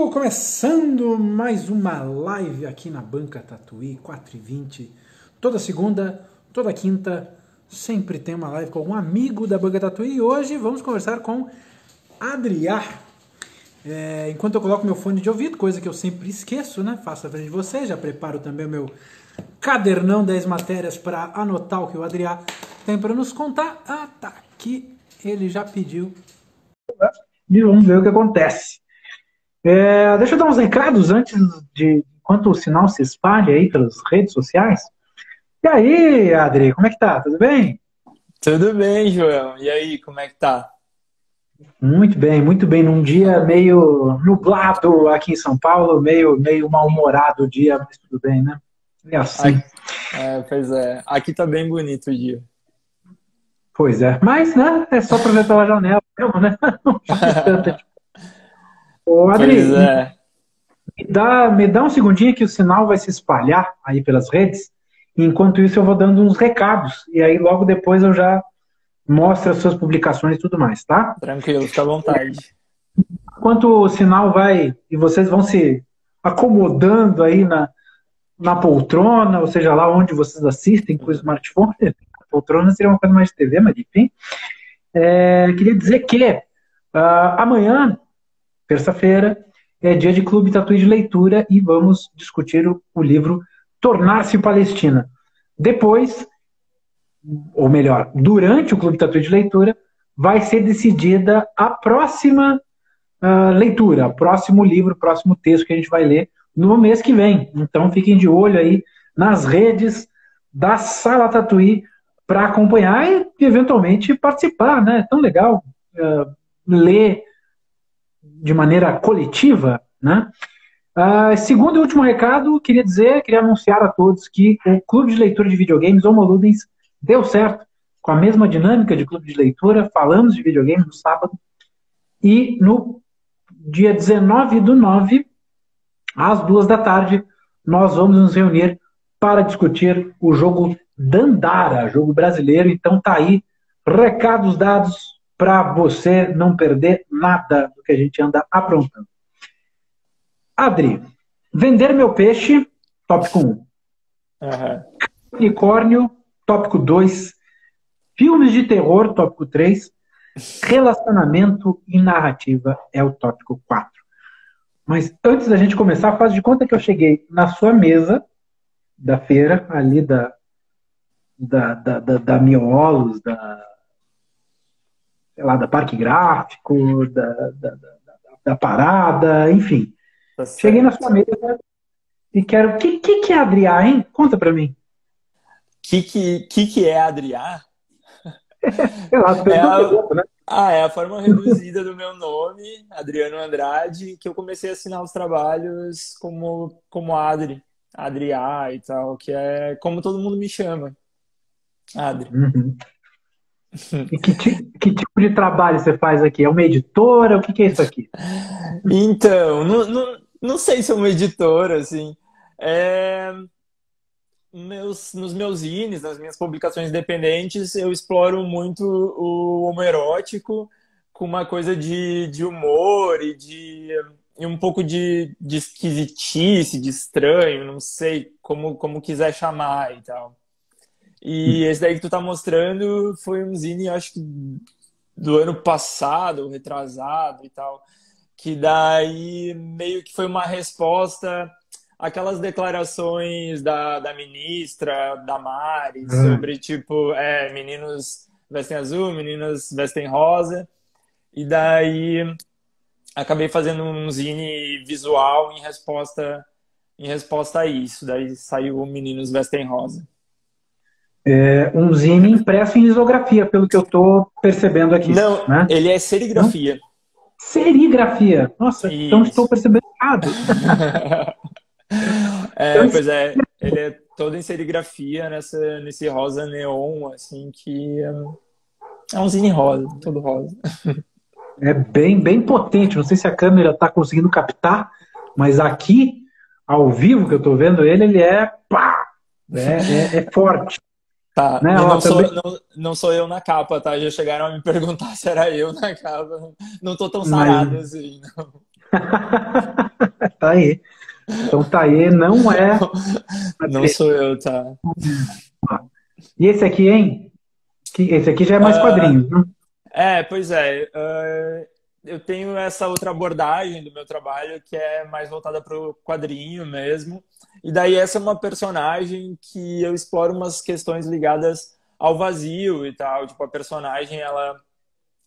Começando mais uma live aqui na Banca Tatuí, 4h20. Toda segunda, toda quinta, sempre tem uma live com algum amigo da Banca Tatuí. E hoje vamos conversar com Adriá. Enquanto eu coloco meu fone de ouvido, coisa que eu sempre esqueço, né? Faço à frente de vocês, já preparo também o meu cadernão 10 matérias para anotar o que o Adriá tem para nos contar. Ah, tá aqui, ele já pediu. E vamos ver o que acontece. Deixa eu dar uns recados antes enquanto o sinal se espalha aí pelas redes sociais. E aí, Adri, como é que tá? Tudo bem? Tudo bem, João. E aí, como é que tá? Muito bem, muito bem. Num dia meio nublado aqui em São Paulo, meio mal-humorado o dia, mas tudo bem, né? É assim. Pois é. Aqui tá bem bonito o dia. Pois é. Mas, né, é só pra ver pela janela, né? Não faz tanta. Ô, Pois Adri, é. me dá um segundinho que o sinal vai se espalhar aí pelas redes. Enquanto isso, eu vou dando uns recados. E aí, logo depois, eu já mostro as suas publicações e tudo mais, tá? Tranquilo, fica à vontade. Enquanto o sinal vai e vocês vão se acomodando aí na poltrona, ou seja, lá onde vocês assistem com o smartphone, a poltrona seria uma coisa mais de TV, mas enfim. Queria dizer que amanhã, terça-feira, é dia de Clube Tatuí de Leitura e vamos discutir o livro Tornar-se Palestina. Depois, ou melhor, durante o Clube Tatuí de Leitura, vai ser decidida a próxima leitura, o próximo livro, o próximo texto que a gente vai ler no mês que vem. Então fiquem de olho aí nas redes da Sala Tatuí para acompanhar e eventualmente participar, né? É tão legal ler de maneira coletiva, né? Segundo e último recado, queria anunciar a todos que o Clube de Leitura de Videogames Homo Ludens deu certo, com a mesma dinâmica de clube de leitura, falamos de videogames no sábado, e no dia 19/9, às 2 da tarde, nós vamos nos reunir para discutir o jogo Dandara, jogo brasileiro. Então tá aí, recados dados para você não perder nada do que a gente anda aprontando. Adri, vender meu peixe, tópico 1. Aham. Unicórnio, tópico 2. Filmes de terror, tópico 3. Relacionamento e narrativa é o tópico 4. Mas antes da gente começar, faz de conta que eu cheguei na sua mesa da feira, ali da Miolos, sei lá, da Parque Gráfico, da Parada, enfim. Tá Cheguei na sua certo. mesa e quero... O que é Adriá, hein? Conta pra mim. Que é Adriá? Sei lá, as É pessoas perguntam, né? é a forma reduzida do meu nome, Adriano Andrade, que eu comecei a assinar os trabalhos como Adriá e tal, que é como todo mundo me chama, Adri. Uhum. E que tipo de trabalho você faz aqui? É uma editora? O que é isso aqui? Então, não sei se é uma editora, assim. É, nos meus zines, nas minhas publicações independentes, eu exploro muito o homoerótico com uma coisa de humor e um pouco de esquisitice, de estranho, não sei como quiser chamar e tal. E esse daí que tu tá mostrando foi um zine, acho que do ano passado, retrasado e tal, que daí meio que foi uma resposta àquelas declarações da ministra Damares Uhum. sobre, tipo, meninos vestem azul, meninas vestem rosa, e daí acabei fazendo um zine visual em resposta a isso, daí saiu o Meninos Vestem Rosa. Um zine impresso em lisografia, pelo que eu estou percebendo aqui, Não, né? ele é Não? serigrafia. Serigrafia. Nossa, então estou Isso. percebendo errado. Então, Pois é, ele é todo em serigrafia nesse rosa neon, assim, que é um zine rosa, todo rosa. é bem potente. Não sei se a câmera está conseguindo captar, mas aqui, ao vivo que eu estou vendo ele é pá, é forte. Tá, Né? e Ó, também, não sou eu na capa, tá? Já chegaram a me perguntar se era eu na capa. Não tô tão mas sarado assim, não. aí. Então tá aí, não é. Não sou eu, tá? E esse aqui, hein? Esse aqui já é mais Ah, quadrinhos, né? pois é. Eu tenho essa outra abordagem do meu trabalho que é mais voltada para o quadrinho mesmo. E daí essa é uma personagem que eu exploro umas questões ligadas ao vazio e tal. Tipo, a personagem, ela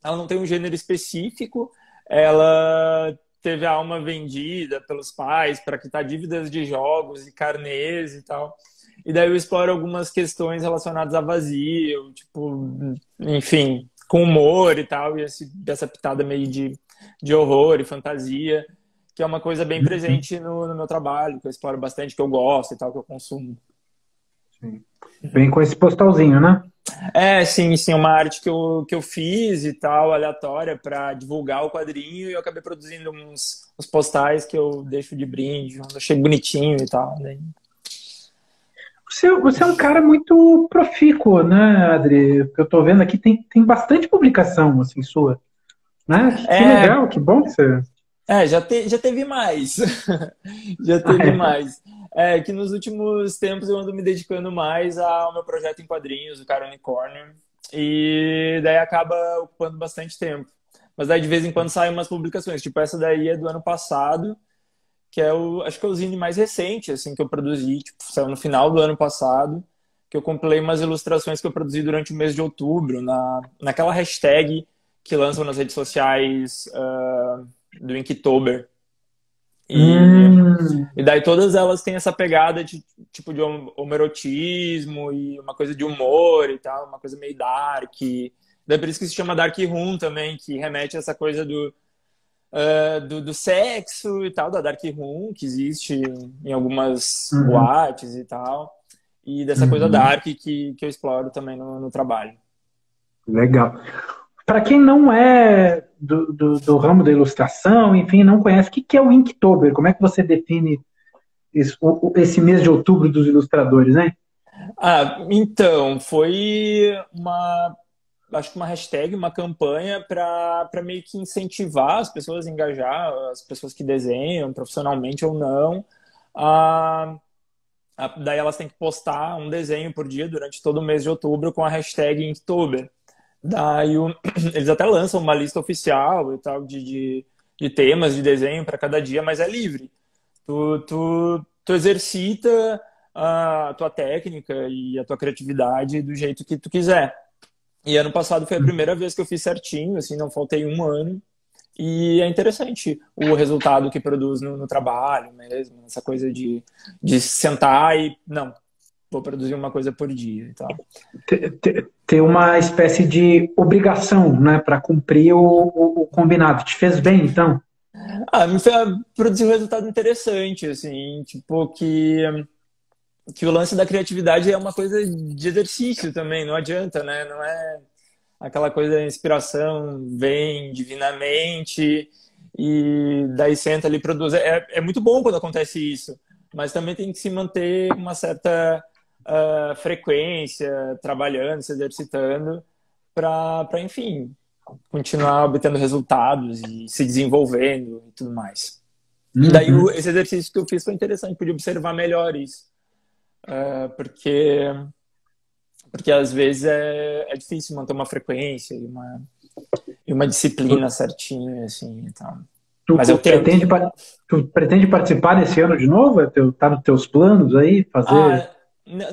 não tem um gênero específico, ela teve a alma vendida pelos pais para quitar dívidas de jogos e carnês e tal. E daí eu exploro algumas questões relacionadas a vazio, tipo, enfim, com humor e tal, e essa pitada meio de horror e fantasia, que é uma coisa bem Uhum. presente no meu trabalho, que eu exploro bastante, que eu gosto e tal, que eu consumo. Sim. Vem com esse postalzinho, né? Sim, sim, uma arte que eu fiz e tal, aleatória, para divulgar o quadrinho, e eu acabei produzindo uns postais que eu deixo de brinde, eu achei bonitinho e tal, né? Você é um cara muito profícuo, né, Adri? Que eu tô vendo aqui, tem bastante publicação, assim, sua, né? Que É, legal, que bom que você... já teve mais. Já Ah, teve é. mais. É que nos últimos tempos eu ando me dedicando mais ao meu projeto em quadrinhos, o Cara Unicórnio, e daí acaba ocupando bastante tempo. Mas daí de vez em quando saem umas publicações, tipo essa daí é do ano passado, que é acho que é o zine mais recente, assim, que eu produzi, tipo, saiu no final do ano passado, que eu compilei umas ilustrações que eu produzi durante o mês de outubro, naquela hashtag que lançam nas redes sociais do Inktober. E, Hum, e daí todas elas têm essa pegada de tipo de homerotismo e uma coisa de humor e tal, uma coisa meio dark. Daí por isso que se chama Dark Room também, que remete a essa coisa do sexo e tal, da Dark Room, que existe em algumas uhum, boates e tal, e dessa coisa uhum. dark que eu exploro também no trabalho. Legal. Para quem não é do ramo da ilustração, enfim, não conhece, o que é o Inktober? Como é que você define esse mês de outubro dos ilustradores, né? Então, foi acho que uma hashtag, uma campanha para meio que incentivar as pessoas a engajar, as pessoas que desenham, profissionalmente ou não, a, daí elas têm que postar um desenho por dia durante todo o mês de outubro com a hashtag Inktober. Daí eles até lançam uma lista oficial e tal de temas de desenho para cada dia, mas é livre. Tu exercita a tua técnica e a tua criatividade do jeito que tu quiser. E ano passado foi a primeira vez que eu fiz certinho, assim, não faltei um ano. E é interessante o resultado que produz no trabalho mesmo, essa coisa de sentar e, não, vou produzir uma coisa por dia e tal. Ter uma espécie de obrigação, né, para cumprir o combinado. Te fez bem, então? Me fez produzir um resultado interessante, assim, tipo, que o lance da criatividade é uma coisa de exercício também, não adianta, né? Não é aquela coisa da inspiração vem divinamente e daí senta ali e produz. É muito bom quando acontece isso, mas também tem que se manter uma certa frequência, trabalhando, se exercitando, enfim, continuar obtendo resultados e se desenvolvendo e tudo mais. E daí Uhum. esse exercício que eu fiz foi interessante, pude observar melhor isso, porque às vezes é difícil manter uma frequência e uma disciplina certinha, assim, então. Tu Mas eu tento. pretende, tu pretende participar nesse ano de novo? Tá nos teus planos aí, fazer?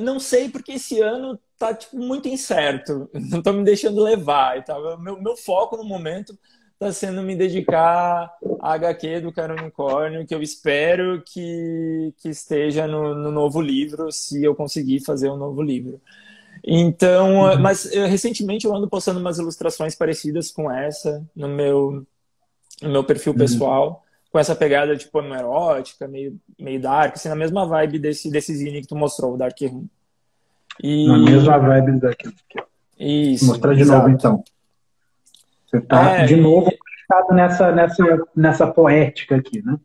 Não sei porque esse ano tá tipo, muito incerto, não tô me deixando levar e tal. Meu foco no momento tá sendo me dedicar à HQ do Cara Unicórnio, que eu espero que esteja no novo livro, se eu conseguir fazer um novo livro. Então, Uhum. mas recentemente eu ando postando umas ilustrações parecidas com essa no meu perfil Uhum. pessoal, com essa pegada tipo erótica, meio dark, assim, na mesma vibe desse zine que tu mostrou, o Dark Room. Na mesma E vibe daqui. isso, Mostrar de novo, exato. então. Você tá É, de novo e, focado nessa poética aqui, né?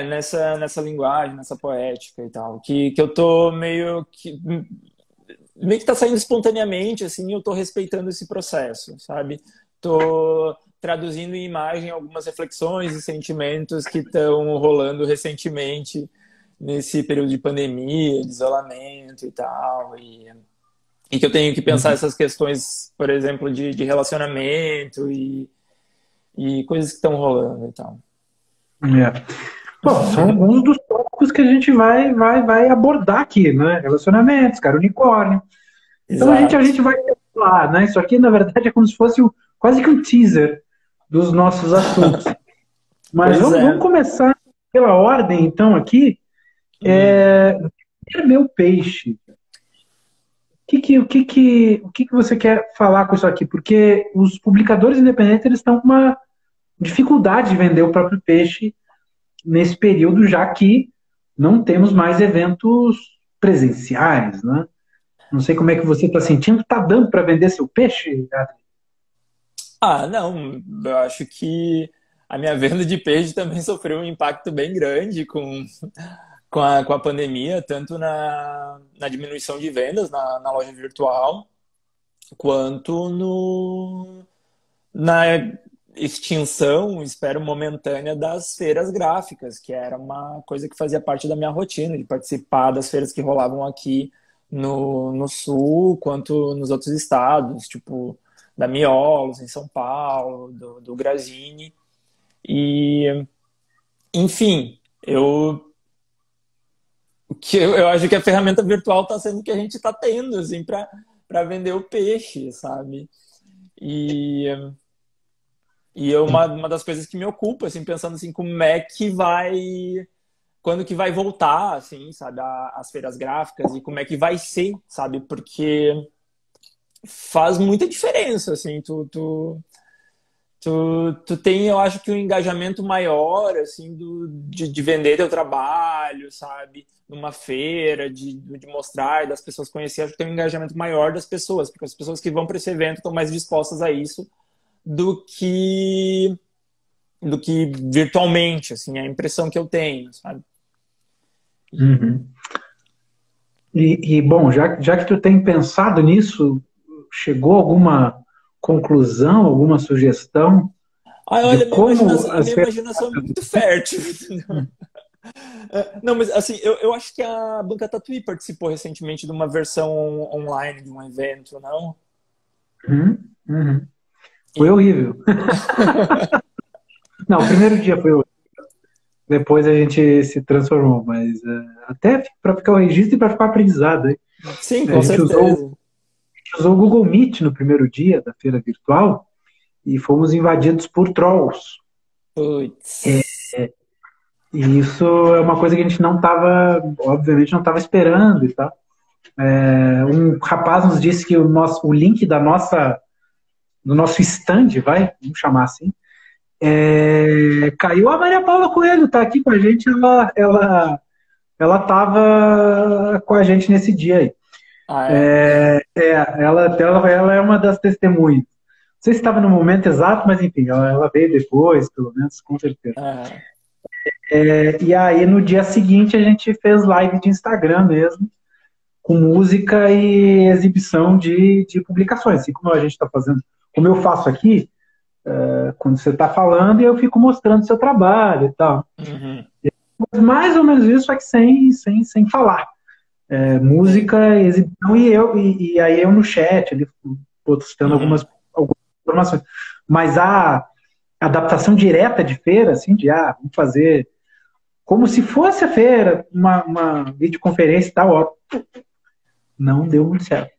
nessa linguagem, nessa poética e tal, que eu tô meio que tá saindo espontaneamente, assim, eu tô respeitando esse processo, sabe? tô traduzindo em imagem algumas reflexões e sentimentos que estão rolando recentemente nesse período de pandemia, de isolamento e tal, e que eu tenho que pensar Uhum. essas questões, por exemplo, de relacionamento e coisas que estão rolando e tal. É. Bom, são alguns dos tópicos que a gente vai abordar aqui, né? Relacionamentos, cara, unicórnio. Então a gente Exato. vai falar, né? Isso aqui, na verdade, é como se fosse quase que um teaser dos nossos assuntos. Mas Pois vamos é. começar pela ordem, então, aqui. Hum. Ver meu peixe. O que que você quer falar com isso aqui? Porque os publicadores independentes eles estão com uma dificuldade de vender o próprio peixe nesse período, já que não temos mais eventos presenciais, né? Não sei como é que você está sentindo. Está dando para vender seu peixe, Adri? Ah, não, eu acho que a minha venda de peixe também sofreu um impacto bem grande com a pandemia, tanto na diminuição de vendas na loja virtual, quanto na extinção, espero, momentânea das feiras gráficas, que era uma coisa que fazia parte da minha rotina, de participar das feiras que rolavam aqui no Sul, quanto nos outros estados, tipo da Miolos, em São Paulo, do Grazini. E, enfim, eu acho que a ferramenta virtual está sendo o que a gente está tendo, assim, para vender o peixe, sabe? E E uma das coisas que me ocupa, assim, pensando assim, como é que vai, quando que vai voltar, assim, sabe, as feiras gráficas e como é que vai ser, sabe, porque faz muita diferença, assim, tu tem, eu acho que um engajamento maior, assim, de vender teu trabalho, sabe, numa feira, de mostrar, das pessoas conhecerem, acho que tem um engajamento maior das pessoas, porque as pessoas que vão para esse evento estão mais dispostas a isso do que do que virtualmente, assim, é a impressão que eu tenho, sabe? Uhum. Bom, já que tu tem pensado nisso, chegou alguma conclusão, alguma sugestão Ah, de olha, como a as minha feiras. imaginação é muito fértil. Não, mas assim, eu acho que a Banca Tatuí participou recentemente de uma versão online de um evento, não? Uhum, uhum. Foi E... horrível. Não, o primeiro dia foi horrível. Depois a gente se transformou, mas até para ficar o registro e para ficar aprendizado, hein? Sim, A com gente usou, certeza. usou o Google Meet no primeiro dia da feira virtual e fomos invadidos por trolls. Putz. E isso é uma coisa que a gente não estava, obviamente, não estava esperando e tal. Um rapaz nos disse que o link do nosso stand, vamos chamar assim, caiu. A Maria Paula Coelho está aqui com a gente, ela estava com a gente nesse dia aí. Ah, é? Ela é uma das testemunhas. Não sei se estava no momento exato, mas enfim, ela veio depois, pelo menos, com certeza. Ah, E aí, no dia seguinte, a gente fez live de Instagram mesmo, com música e exibição de publicações, assim como a gente está fazendo, como eu faço aqui, quando você está falando, e eu fico mostrando seu trabalho e tal. uhum. Mas mais ou menos isso, é que sem falar. Sim. Música, exibição e aí eu no chat, ali, postando Uhum. algumas informações. Mas a adaptação direta de feira, assim, vamos fazer como se fosse a feira, uma videoconferência e tal, ó, não deu muito certo.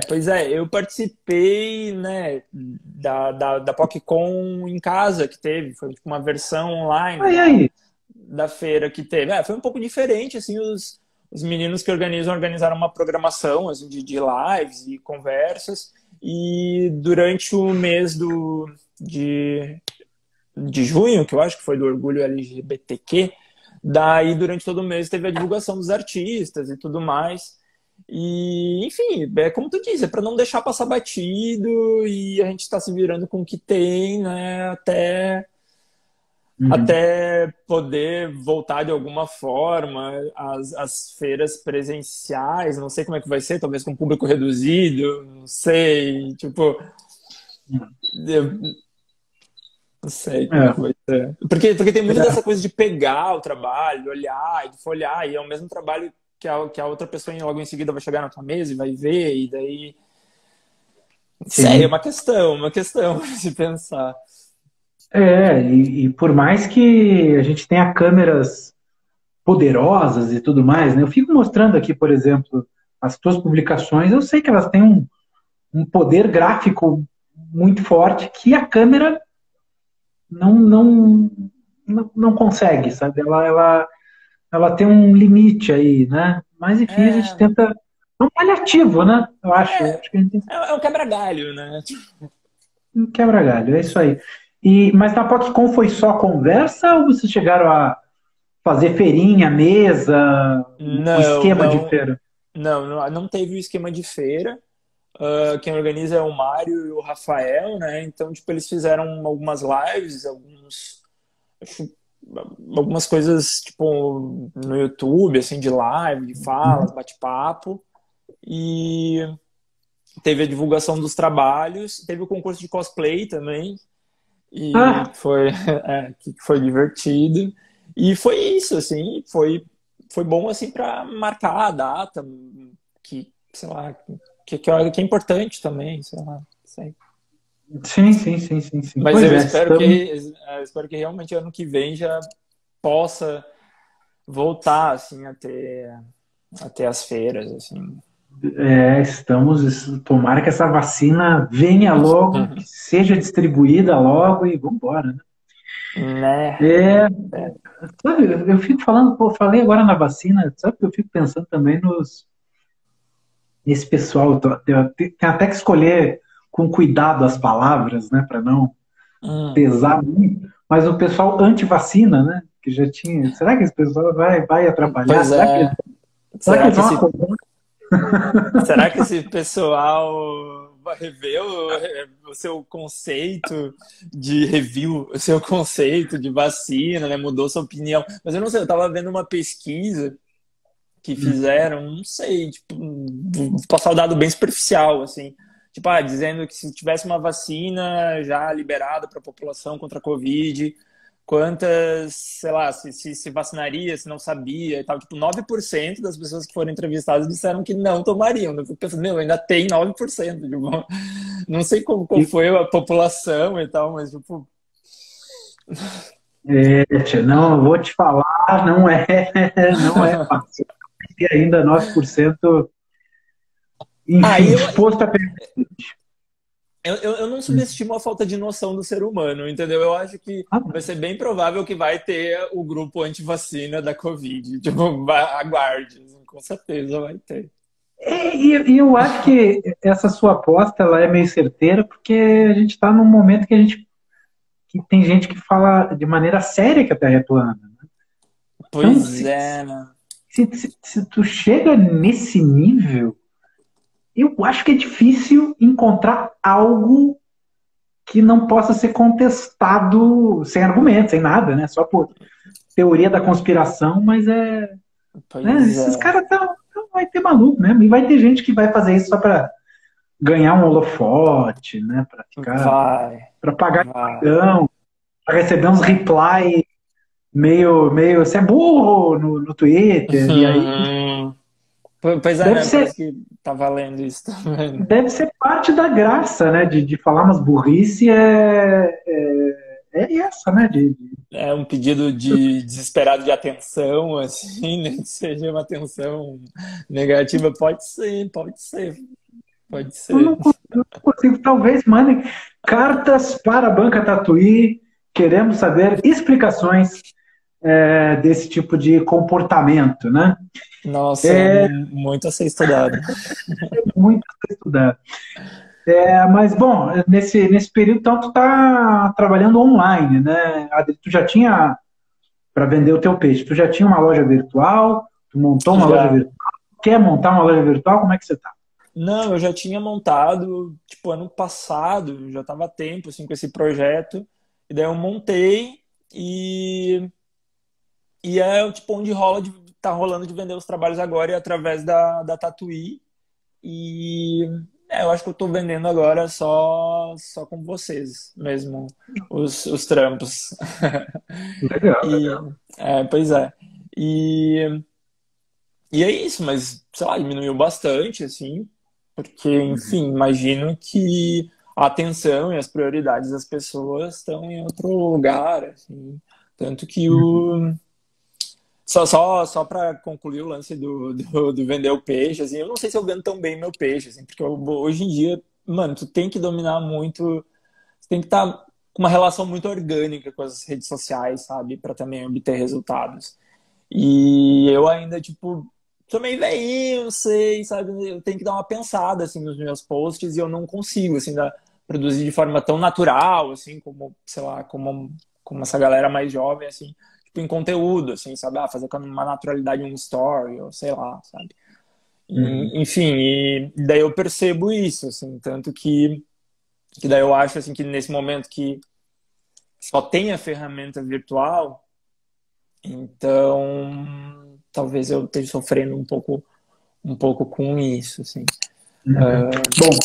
Pois é, eu participei, né, da PocCon em casa que teve, foi tipo uma versão online Aí, da feira que teve. Foi um pouco diferente, assim, os meninos que organizaram uma programação assim, de lives e conversas, e durante o mês de junho, que eu acho que foi do Orgulho LGBTQ, daí durante todo o mês teve a divulgação dos artistas e tudo mais. E, enfim, é como tu diz, é para não deixar passar batido e a gente está se virando com o que tem, né, uhum. até poder voltar de alguma forma às feiras presenciais. Não sei como é que vai ser, talvez com público reduzido, não sei, tipo. Eu não sei como é que É, vai ser. Porque tem muito dessa coisa de pegar o trabalho, olhar e de folhear, e é o mesmo trabalho que a outra pessoa logo em seguida vai chegar na tua mesa e vai ver, e daí. Não sei, é sim. uma questão pra se pensar. E por mais que a gente tenha câmeras poderosas e tudo mais, né? Eu fico mostrando aqui, por exemplo, as tuas publicações, eu sei que elas têm um poder gráfico muito forte que a câmera não, não, não consegue, sabe? Ela tem um limite aí, né? Mas enfim, a gente É, tenta. É um paliativo, né? Eu acho. Eu é, acho que a gente tem é um quebra-galho, né? um quebra-galho, é isso aí. Mas na PocCon foi só conversa ou vocês chegaram a fazer feirinha, mesa, o Não, esquema de não, feira? não teve o esquema de feira. Quem organiza é o Mário e o Rafael, né? Então, tipo, eles fizeram algumas lives, acho, algumas coisas, tipo, no YouTube, assim, de live, de falas, Uhum. bate-papo. E teve a divulgação dos trabalhos, teve o concurso de cosplay também, e Ah, que foi divertido. E foi isso, assim, foi bom, assim, para marcar a data, que, sei lá, que é importante também, sei lá, sei. sim, sim, sim, sim, sim. Mas Pois eu é, espero que, estamos. eu espero que realmente ano que vem já possa voltar, assim, a ter as feiras, assim. Tomara que essa vacina venha logo, que seja distribuída logo e vamos embora, né? Né? É, É. sabe, eu fico falando, pô, falei agora na vacina, sabe que eu fico pensando também nesse pessoal, tem até que escolher com cuidado as palavras, né, para não Hum. pesar muito, mas o pessoal anti-vacina, né, que já tinha, será que esse pessoal vai atrapalhar? Será Será que será eles que vão esse, acordar? será que esse pessoal vai rever o seu conceito de review, o seu conceito de vacina, né? Mudou sua opinião. Mas eu não sei, eu tava vendo uma pesquisa que fizeram, não sei, tipo, vou passar o dado bem superficial, assim. Tipo, dizendo que se tivesse uma vacina já liberada para a população contra a Covid, quantas, sei lá, se vacinaria, se não sabia e tal. Tipo, 9% das pessoas que foram entrevistadas disseram que não tomariam. Eu fico pensando, meu, ainda tem 9%. Tipo, não sei qual E, foi a população e tal, mas, tipo, tia, não, eu vou te falar, não é, não é fácil. E ainda 9%, aí enfim, eu, disposto a perder. eu não subestimo a falta de noção do ser humano, entendeu? Eu acho que vai ser bem provável que vai ter o grupo anti-vacina da Covid. Tipo, aguarde, com certeza vai ter. E eu acho que essa sua aposta ela é meio certeira, porque a gente está num momento que tem gente que fala de maneira séria que a Terra é plana. Então, Pois é, né? se tu chega nesse nível, eu acho que é difícil encontrar algo que não possa ser contestado sem argumentos, sem nada, né? Só por teoria da conspiração, mas né? Pois Esses é. caras vai ter maluco mesmo. E vai ter gente que vai fazer isso só para ganhar um holofote, né? Para ficar, Vai, para pagar vai. milhão, para receber uns É. reply meio, você é burro no Twitter, e aí Uhum. Pois é, deve né? ser, Parece que tá valendo isso também. deve ser parte da graça, né? De falar umas burrice é essa, né? É um pedido de desesperado de atenção, assim, nem que seja uma atenção negativa. Pode ser, pode ser, pode Eu ser. não consigo, talvez mandem cartas para a banca Tatuí. Queremos saber explicações desse tipo de comportamento, né? Nossa, muito a ser estudado. Muito a estudar. Mas, bom, nesse período, então, tu está trabalhando online, né? Adri, tu já tinha, para vender o teu peixe, tu já tinha uma loja virtual, tu montou uma loja Já. virtual, quer montar uma loja virtual, como é que você está? Não, eu já tinha montado, tipo, ano passado, já estava há tempo, assim, com esse projeto. E daí eu montei e é, tipo, onde tá rolando de vender os trabalhos agora é através da Tatuí. E eu acho que eu tô vendendo agora só com vocês mesmo, os trampos. Legal, E, legal. pois é. E, e é isso, mas, sei lá, diminuiu bastante, assim, porque, enfim, imagino que a atenção e as prioridades das pessoas estão em outro lugar, assim. Tanto que só para concluir o lance do vender o peixe, assim, eu não sei se eu vendo tão bem meu peixe, assim, porque hoje em dia, mano, tu tem que dominar muito, tu tem que estar com uma relação muito orgânica com as redes sociais, sabe, para também obter resultados. E eu ainda, tipo, sou meio velhinho, não sei, sabe, eu tenho que dar uma pensada, assim, nos meus posts e eu não consigo, assim, produzir de forma tão natural, assim, como, sei lá, como essa galera mais jovem, assim, tipo, em conteúdo, assim, sabe? Ah, fazer com uma naturalidade um story, ou sei lá, sabe? Uhum. Enfim, e daí eu percebo isso, assim, tanto que daí eu acho, assim, que nesse momento que só tem a ferramenta virtual, então talvez eu esteja sofrendo um pouco com isso, assim. Uhum. Bom,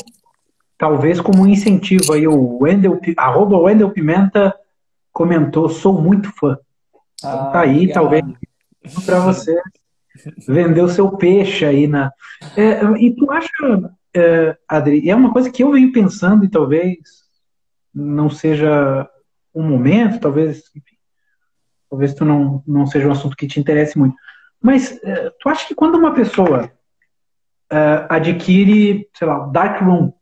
talvez como um incentivo aí, o arroba Wendel Pimenta comentou, sou muito fã. Então tá aí, talvez Obrigado. para você vender o seu peixe aí na. E tu acha, Adri, é uma coisa que eu venho pensando e talvez não seja um momento, talvez tu não seja um assunto que te interesse muito. Mas tu acha que quando uma pessoa adquire, sei lá, Darkroom,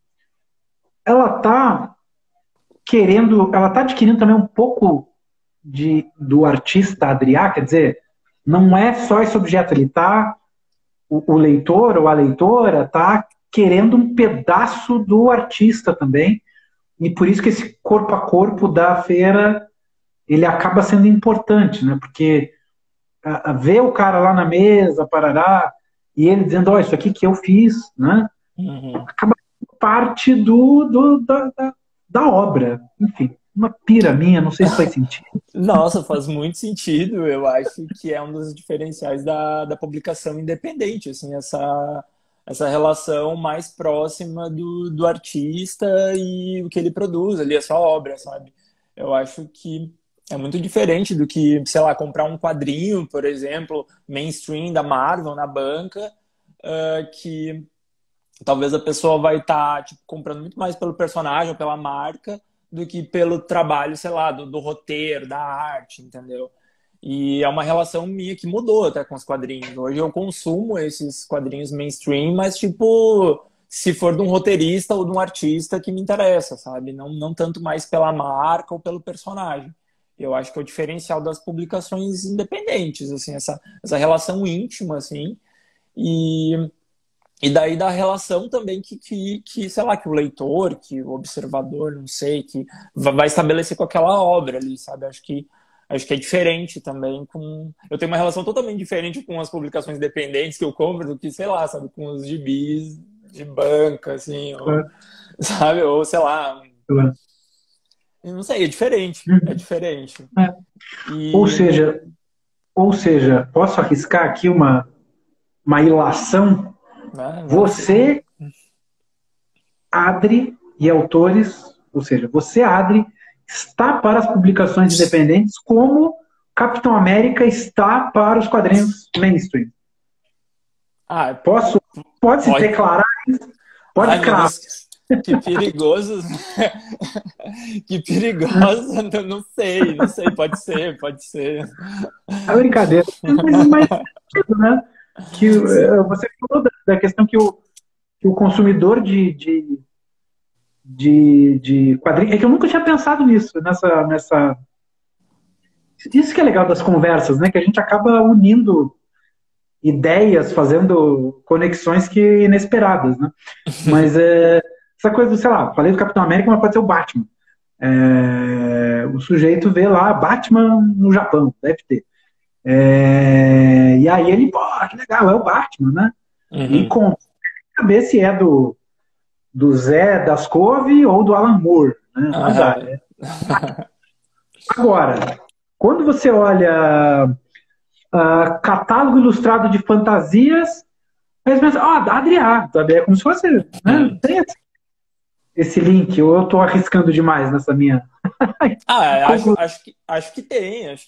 ela tá ela tá adquirindo também um pouco do artista Adriá, quer dizer, não é só esse objeto, ele tá, o leitor ou a leitora tá querendo um pedaço do artista também, e por isso que esse corpo a corpo da feira, ele acaba sendo importante, né? Porque ver o cara lá na mesa, parará, e ele dizendo, ó, isso aqui que eu fiz, né? Uhum. Acaba sendo parte da obra. Enfim, uma pira minha, não sei se faz sentido. Nossa, faz muito sentido. Eu acho que é um dos diferenciais da publicação independente, assim, essa relação mais próxima do artista e o que ele produz ali, a sua obra, sabe? Eu acho que é muito diferente do que, sei lá, comprar um quadrinho, por exemplo, mainstream da Marvel na banca, que talvez a pessoa vai estar tipo, comprando muito mais pelo personagem ou pela marca do que pelo trabalho, sei lá, do roteiro, da arte, entendeu? E é uma relação minha que mudou até com os quadrinhos. Hoje eu consumo esses quadrinhos mainstream, mas tipo, se for de um roteirista ou de um artista que me interessa, sabe? Não tanto mais pela marca ou pelo personagem. Eu acho que é o diferencial das publicações independentes, assim, essa relação íntima, assim, e e daí da relação também sei lá, que o leitor, que o observador, não sei, que vai estabelecer com aquela obra ali, sabe? Acho que é diferente também com... Eu tenho uma relação totalmente diferente com as publicações independentes que eu compro do que, sei lá, sabe, com os gibis de banca, assim, ou, Claro, sabe? Ou, sei lá, claro. eu não sei, é diferente, é Uhum. diferente. É. Ou E... seja, ou seja, posso arriscar aqui uma ilação? vai fundo. Você, Adri e autores, ou seja, você, Adri, está para as publicações independentes como Capitão América está para os quadrinhos mainstream. Ah, Posso, pode-se pode. declarar, pode Ai, meu cravar. Deus, que perigoso. Que perigoso, não sei, pode ser, pode ser. É brincadeira. Mas né? Que você falou da questão que o consumidor de quadrinhos. É que eu nunca tinha pensado nisso, nessa. Isso que é legal das conversas, né? Que a gente acaba unindo ideias, fazendo conexões que inesperadas, né? Mas essa coisa do, sei lá, falei do Capitão América, mas pode ser o Batman. O sujeito vê lá Batman no Japão, deve ter. E aí ele, pô, que legal, é o Batman, né? E Uhum. com saber se é do Zé das Couve ou do Alan Moore, né? Azar. Aham. Agora, quando você olha catálogo ilustrado de fantasias, Aí você pensa, Adriá, é como se fosse, né? Tem esse link, ou eu tô arriscando demais nessa minha Ah, conclusão. acho que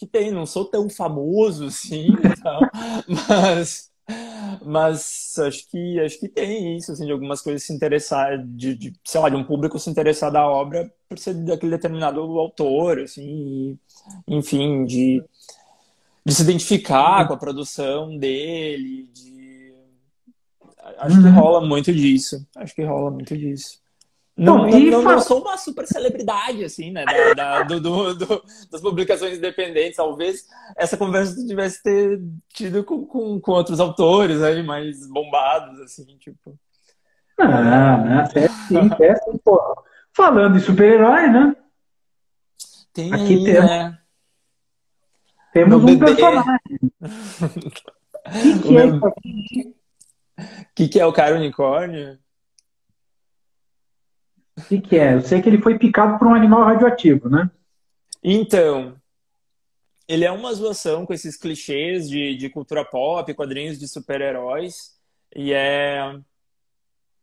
tem. Não sou tão famoso assim e tal, mas, mas acho que tem isso, assim, de algumas coisas se interessar, sei lá, de um público se interessar da obra por ser daquele determinado autor, assim, enfim, de se identificar com a produção dele, acho que Uhum. rola muito disso, acho que rola muito disso. Bom, Não sou uma super celebridade, assim, né? Das publicações independentes. Talvez essa conversa tu tivesse ter tido com outros autores aí mais bombados, assim, tipo. não, é sim, pô. Falando em super-herói, né? Tem Aqui aí, né? Meu temos um bebê. personagem. O O que é isso meu. aqui? Que é o cara unicórnio? Que é? Eu sei que ele foi picado por um animal radioativo, né? Então, ele é uma zoação com esses clichês de cultura pop, quadrinhos de super-heróis. E é.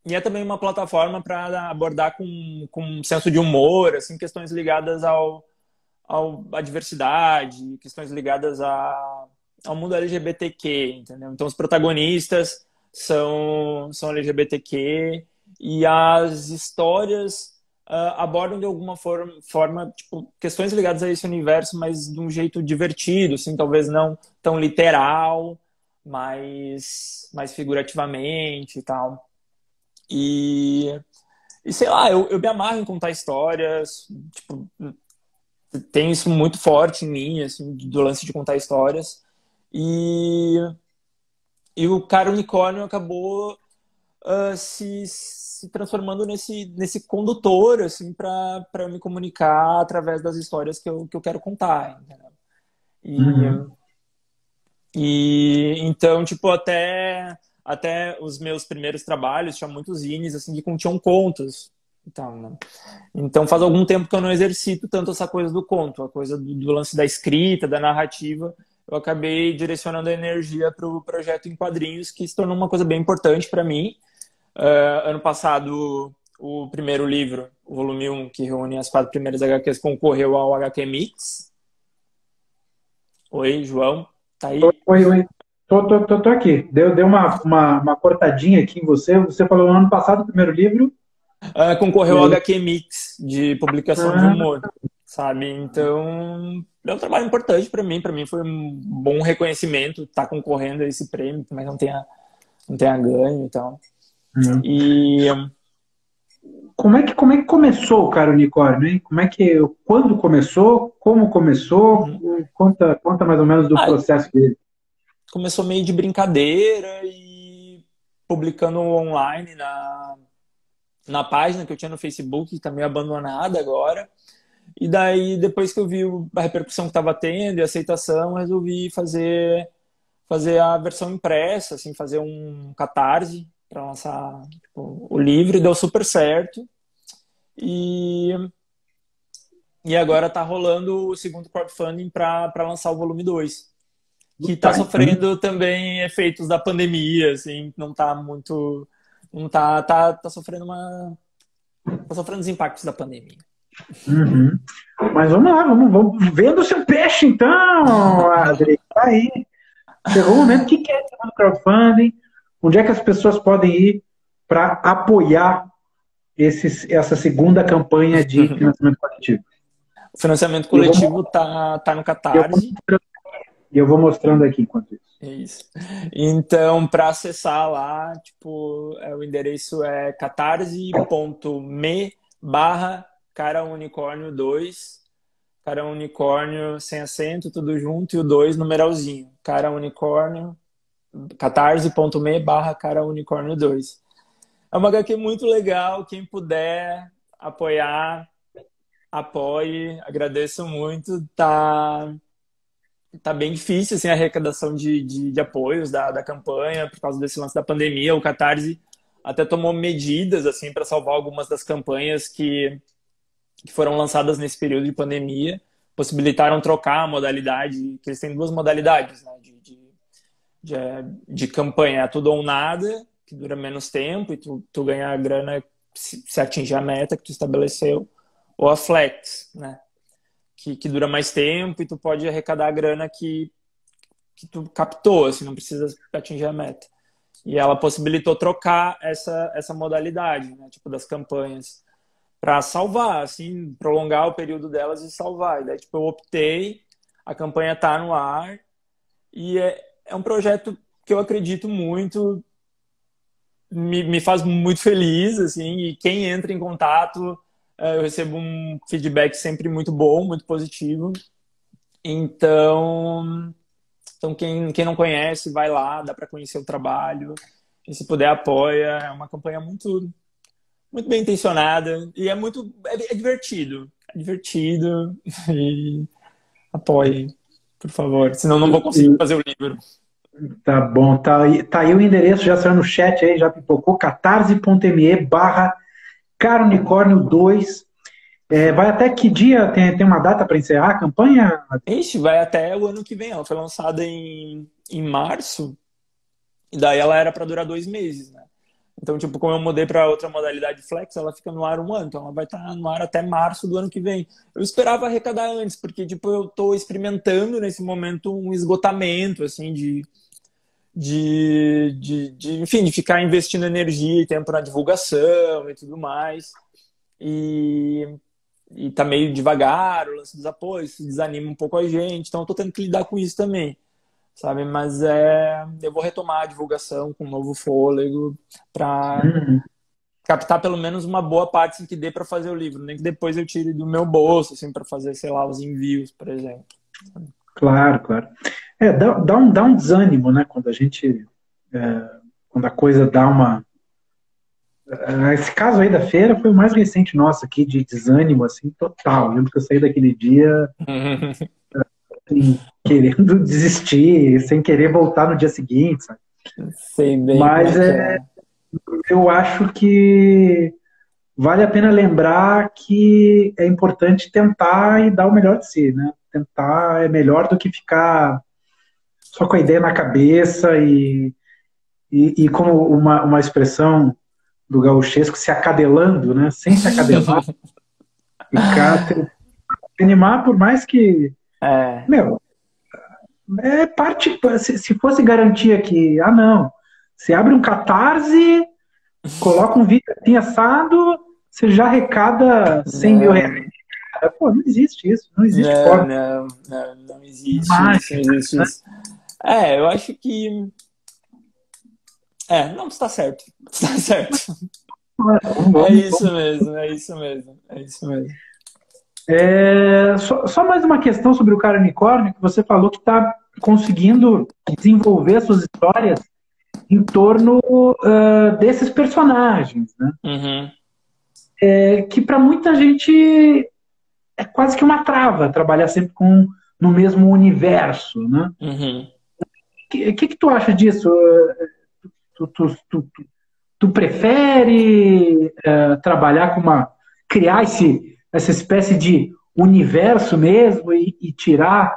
E é também uma plataforma para abordar com um senso de humor, assim, questões ligadas à diversidade, questões ligadas ao mundo LGBTQ, entendeu? Então, os protagonistas são LGBTQ e as histórias abordam de alguma forma tipo, questões ligadas a esse universo, mas de um jeito divertido, assim, talvez não tão literal, mas mais figurativamente e tal. E, e sei lá, eu me amarro em contar histórias, tipo, tem isso muito forte em mim, assim, do lance de contar histórias. E, e o cara unicórnio acabou se transformando nesse condutor, assim, para eu me comunicar através das histórias que eu quero contar, entendeu? Uhum. E então, tipo, até os meus primeiros trabalhos tinha muitos zines assim que continham contos. Então, né? Então faz algum tempo que eu não exercito tanto essa coisa do conto, a coisa do lance da escrita, da narrativa. Eu acabei direcionando a energia para o projeto em quadrinhos, que se tornou uma coisa bem importante para mim. Ano passado, o primeiro livro, o volume 1, que reúne as 4 primeiras HQs, concorreu ao HQ Mix. Oi, João, tá aí? Oi, oi. Tô aqui. Deu uma cortadinha aqui em você. Você falou no ano passado, o primeiro livro. E Concorreu ao aí? HQ Mix de publicação de Ah, humor, sabe? Então, é um trabalho importante para mim foi um bom reconhecimento estar concorrendo a esse prêmio, mas não tenha ganho e tal. uhum. E Como é que começou o Cara Unicórnio, hein? Quando começou? Como começou? uhum. Conta mais ou menos do Ah, processo dele. começou meio de brincadeira e publicando online na página que eu tinha no Facebook, que está meio abandonada agora. E daí, depois que eu vi a repercussão que estava tendo e a aceitação, resolvi fazer a versão impressa, assim, fazer um catarse para lançar tipo, o livro, e deu super certo. E, e agora está rolando o segundo crowdfunding para lançar o volume 2 que está Tá, então. sofrendo também efeitos da pandemia, assim, não está muito. Não tá sofrendo tá sofrendo os impactos da pandemia. Uhum. Mas vamos lá, vamos vendo o seu peixe, então, Adri. Tá aí. Chegou o momento. O que é esse crowdfunding? Onde é que as pessoas podem ir para apoiar essa segunda campanha de financiamento coletivo? O financiamento E eu vou, coletivo tá no eu vou Catarse. mostrando, eu vou mostrando aqui enquanto isso. É isso. Então, para acessar lá, tipo, o endereço é catarse.me barra cara unicórnio 2, cara unicórnio sem acento, tudo junto, e o 2 numeralzinho. Cara unicórnio, catarse.me barra cara unicórnio 2. É uma HQ muito legal, quem puder apoiar, apoie, agradeço muito, tá bem difícil assim, a arrecadação de apoios da campanha por causa desse lance da pandemia. O Catarse até tomou medidas assim para salvar algumas das campanhas que foram lançadas nesse período de pandemia, possibilitaram trocar a modalidade, que eles têm duas modalidades, né, de campanha. É tudo ou nada, que dura menos tempo e tu ganha a grana se atingir a meta que tu estabeleceu, ou a flex, né? Que dura mais tempo e tu pode arrecadar a grana que tu captou, assim, não precisa atingir a meta. E ela possibilitou trocar essa modalidade, né? Tipo, das campanhas, para salvar, assim, prolongar o período delas e salvar. E daí, tipo, eu optei, a campanha tá no ar, e é um projeto que eu acredito muito, me faz muito feliz, assim, e quem entra em contato, eu recebo um feedback sempre muito bom, muito positivo. Então quem não conhece, vai lá, dá para conhecer o trabalho, e se puder apoia. É uma campanha muito bem intencionada e é divertido. É divertido e apoie, por favor. Senão não vou conseguir fazer o livro. Tá bom, tá aí o endereço, já saiu no chat aí, já pipocou, catarse.me/carunicórnio2. Vai até que dia? Tem uma data para encerrar a campanha? Ixi, vai até o ano que vem. Ela foi lançada em março, e daí ela era para durar 2 meses, né? Então, tipo, como eu mudei para outra modalidade flex, ela fica no ar um ano. Então, ela vai estar no ar até março do ano que vem. Eu esperava arrecadar antes, porque, tipo, eu tô experimentando nesse momento um esgotamento, assim, enfim, de ficar investindo energia e tempo na divulgação e tudo mais. E tá meio devagar o lance dos apoios, isso desanima um pouco a gente. Então, eu tô tendo que lidar com isso também, sabe? Mas eu vou retomar a divulgação com um novo fôlego para captar pelo menos uma boa parte assim, que dê para fazer o livro, nem que depois eu tire do meu bolso, assim, para fazer, sei lá, os envios, por exemplo. Claro, claro. Dá um desânimo, né? Quando a gente. Quando a coisa dá uma. Esse caso aí da feira foi o mais recente nosso aqui, de desânimo, assim, total. Eu lembro que eu saí daquele dia assim, querendo desistir, sem querer voltar no dia seguinte, sabe? Sei bem como Mas é que é. eu acho que vale a pena lembrar que é importante tentar e dar o melhor de si, né? Tentar é melhor do que ficar só com a ideia na cabeça e como uma expressão do gauchesco, se acadelando, né? Sem se acadelar, ficar, se animar por mais que, É, meu, é parte, se fosse garantia que, não, você abre um Catarse, coloca um vídeo assim assado, você já arrecada 100 mil reais. não, Pô, não existe isso, não existe não, forma. não, não, não existe Mas, isso, não existe isso. Eu acho que. Não, está certo. Está certo. É isso vamos. mesmo, é isso mesmo, é isso mesmo. Só mais uma questão sobre o cara unicórnio, que você falou que está conseguindo desenvolver suas histórias em torno desses personagens, né? Uhum, Que para muita gente é quase que uma trava trabalhar sempre no mesmo universo, né? uhum. Que tu acha disso? Tu prefere trabalhar criar essa espécie de universo mesmo e tirar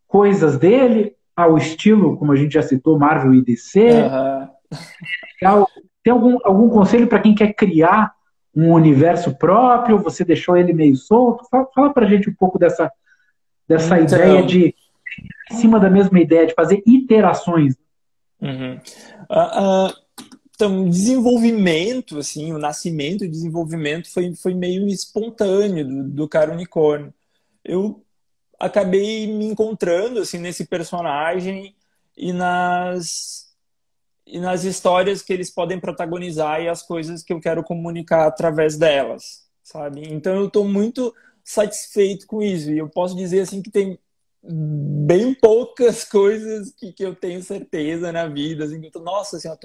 coisas dele ao estilo, como a gente já citou, Marvel e DC? Aham. Tem algum conselho para quem quer criar um universo próprio? Você deixou ele meio solto? Fala pra gente um pouco dessa ideia Então, de, em cima da mesma ideia, de fazer iterações. uhum. Então, desenvolvimento, assim, o nascimento e desenvolvimento foi meio espontâneo do cara unicórnio. Eu acabei me encontrando, assim, nesse personagem e nas histórias que eles podem protagonizar e as coisas que eu quero comunicar através delas, sabe? Então, eu estou muito satisfeito com isso. E eu posso dizer, assim, que tem bem poucas coisas que eu tenho certeza na vida, assim, que eu tô, nossa, assim, eu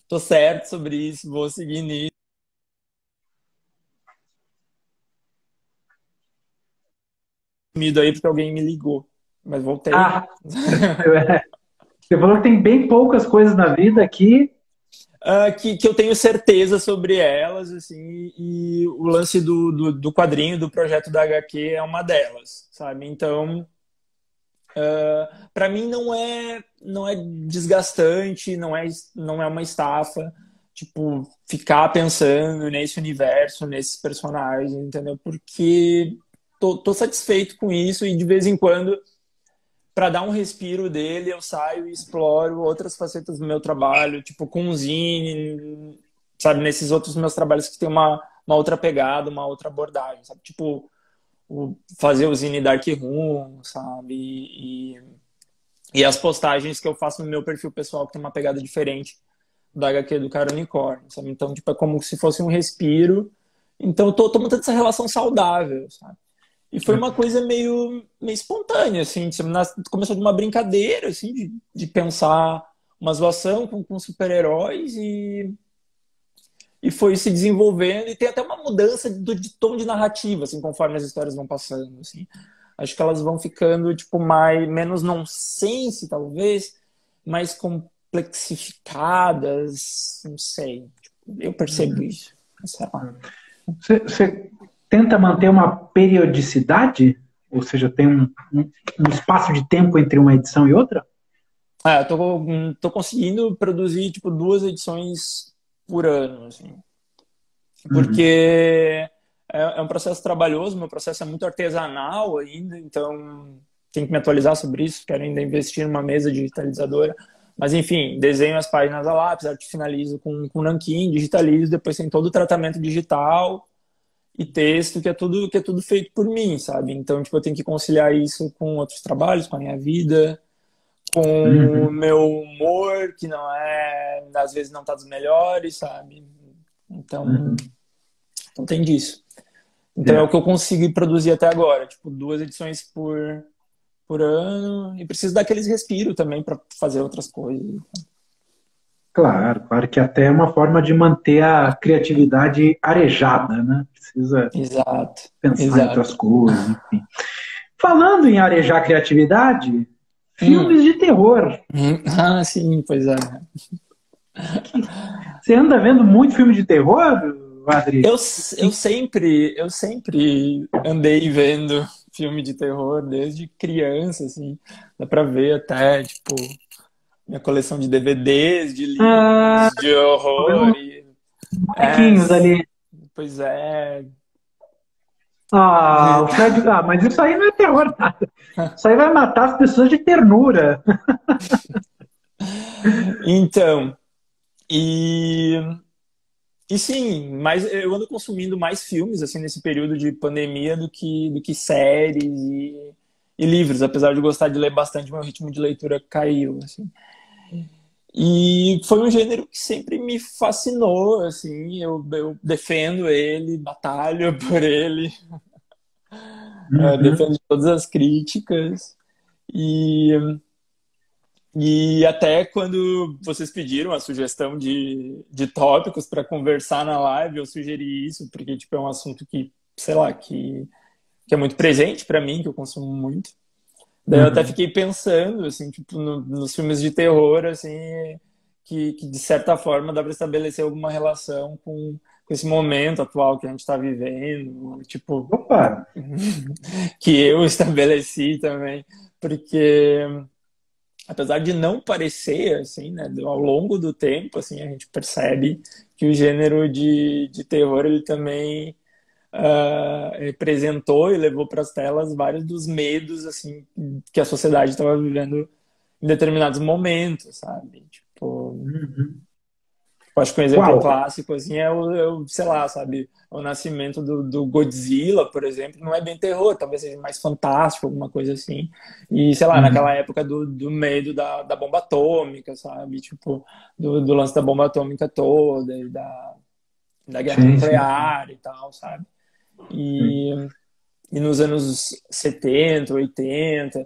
tô certo sobre isso, vou seguir nisso. Sumido aí porque alguém me ligou, mas voltei. Ah, você falou que tem bem poucas coisas na vida aqui. Que eu tenho certeza sobre elas, assim, e o lance do quadrinho, do projeto da HQ é uma delas, sabe? Então, para mim não é desgastante, não é uma estafa, tipo, ficar pensando nesse universo, nesses personagens, entendeu? Porque tô satisfeito com isso e de vez em quando, para dar um respiro dele, eu saio e exploro outras facetas do meu trabalho, tipo com zine, sabe, nesses outros meus trabalhos que tem uma outra pegada, uma outra abordagem, sabe? Tipo, fazer o zine Dark Room, sabe? E as postagens que eu faço no meu perfil pessoal, que tem uma pegada diferente da HQ do Cara Unicórnio, sabe? Então, tipo, é como se fosse um respiro. Então, eu tô mantendo essa relação saudável, sabe? E foi uma coisa meio espontânea, assim. Tipo, começou de uma brincadeira, assim, de pensar uma zoação com super-heróis e foi se desenvolvendo. E tem até uma mudança de tom de narrativa, assim, conforme as histórias vão passando, assim. Acho que elas vão ficando, tipo, menos nonsense, talvez, mais complexificadas, não sei. Tipo, eu percebo isso. Sei lá. Você tenta manter uma periodicidade? Ou seja, tem um espaço de tempo entre uma edição e outra? Eu tô conseguindo produzir, tipo, 2 edições por ano, assim. Porque é um processo trabalhoso, meu processo é muito artesanal ainda, então tenho que me atualizar sobre isso, quero ainda investir numa mesa digitalizadora. Mas, enfim, desenho as páginas a lápis, arte finalizo com nanquim, digitalizo, depois tem todo o tratamento digital e texto, que é tudo feito por mim, sabe? Então, tipo, eu tenho que conciliar isso com outros trabalhos, com a minha vida, com o meu humor, que não às vezes não tá dos melhores, sabe? Então tem disso. Então é o que eu consegui produzir até agora, tipo, 2 edições por ano, e preciso daqueles respiros também para fazer outras coisas. Claro, claro que até é uma forma de manter a criatividade arejada, né? Precisa Exato, pensar em outras exato. coisas, enfim. Falando em arejar a criatividade, Hum. filmes de terror. Ah, sim, pois é. Você anda vendo muito filme de terror, Adri? Eu sempre andei vendo filme de terror desde criança, assim. Dá pra ver até, tipo, minha coleção de DVDs, de Ah, livros, de tô vendo horror. uns É, bonequinhos ali. pois é. Ah, o Fred. Ah, mas isso aí não é terror, nada. Isso aí vai matar as pessoas de ternura. Então, e, e sim, mas eu ando consumindo mais filmes assim nesse período de pandemia do que séries e livros, apesar de gostar de ler bastante, meu ritmo de leitura caiu, assim. E foi um gênero que sempre me fascinou, assim, eu defendo ele, batalho por ele, Uhum. defendo todas as críticas. E, e até quando vocês pediram a sugestão de tópicos para conversar na live, eu sugeri isso, porque tipo, é um assunto que, sei lá, que é muito presente para mim, que eu consumo muito. Daí eu até Uhum. fiquei pensando, assim, tipo, nos filmes de terror, assim, que de certa forma dá para estabelecer alguma relação com esse momento atual que a gente está vivendo, tipo, Opa! que eu estabeleci também, porque apesar de não parecer, assim, né, ao longo do tempo, assim, a gente percebe que o gênero de terror, ele também representou e levou para as telas vários dos medos, assim, que a sociedade estava vivendo em determinados momentos, sabe? Tipo, Uhum. eu acho que um exemplo Qual? clássico, assim, sei lá, sabe, o nascimento do Godzilla, por exemplo, não é bem terror, talvez seja mais fantástico, alguma coisa assim. E, sei lá, naquela Uhum. época do medo da bomba atômica, sabe? Tipo, do lance da bomba atômica toda, e da guerra Sim, sim, sim. nuclear e tal, sabe? E, e nos anos 70, 80,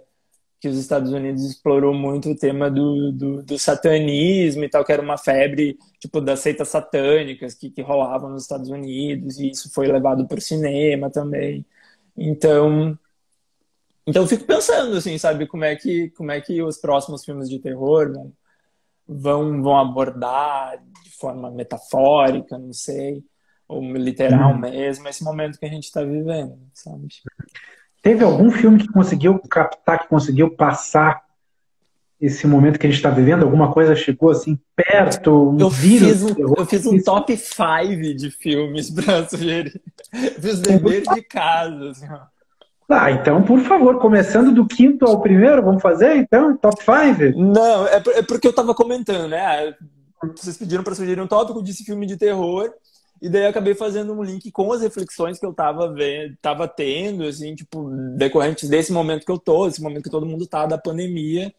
que os Estados Unidos explorou muito o tema do satanismo e tal, que era uma febre tipo das seitas satânicas que rolavam nos Estados Unidos, e isso foi levado para o cinema também. Então eu fico pensando assim, sabe, como é que os próximos filmes de terror vão abordar de forma metafórica, não sei, ou literal Uhum. mesmo, esse momento que a gente está vivendo, sabe? Teve algum filme que conseguiu captar, que conseguiu passar esse momento que a gente está vivendo? Alguma coisa chegou assim perto, um vírus de terror? Eu fiz um top 5 de filmes pra sugerir. Fiz dever de casa, assim, ó. Ah, então, por favor, começando do quinto ao primeiro, vamos fazer então? Top 5? Não, é porque eu tava comentando, né? Vocês pediram pra sugerir um tópico, eu disse filme de terror. E daí eu acabei fazendo um link com as reflexões que eu tava vendo, tava tendo, assim, tipo, decorrentes desse momento que eu tô, esse momento que todo mundo tá da pandemia.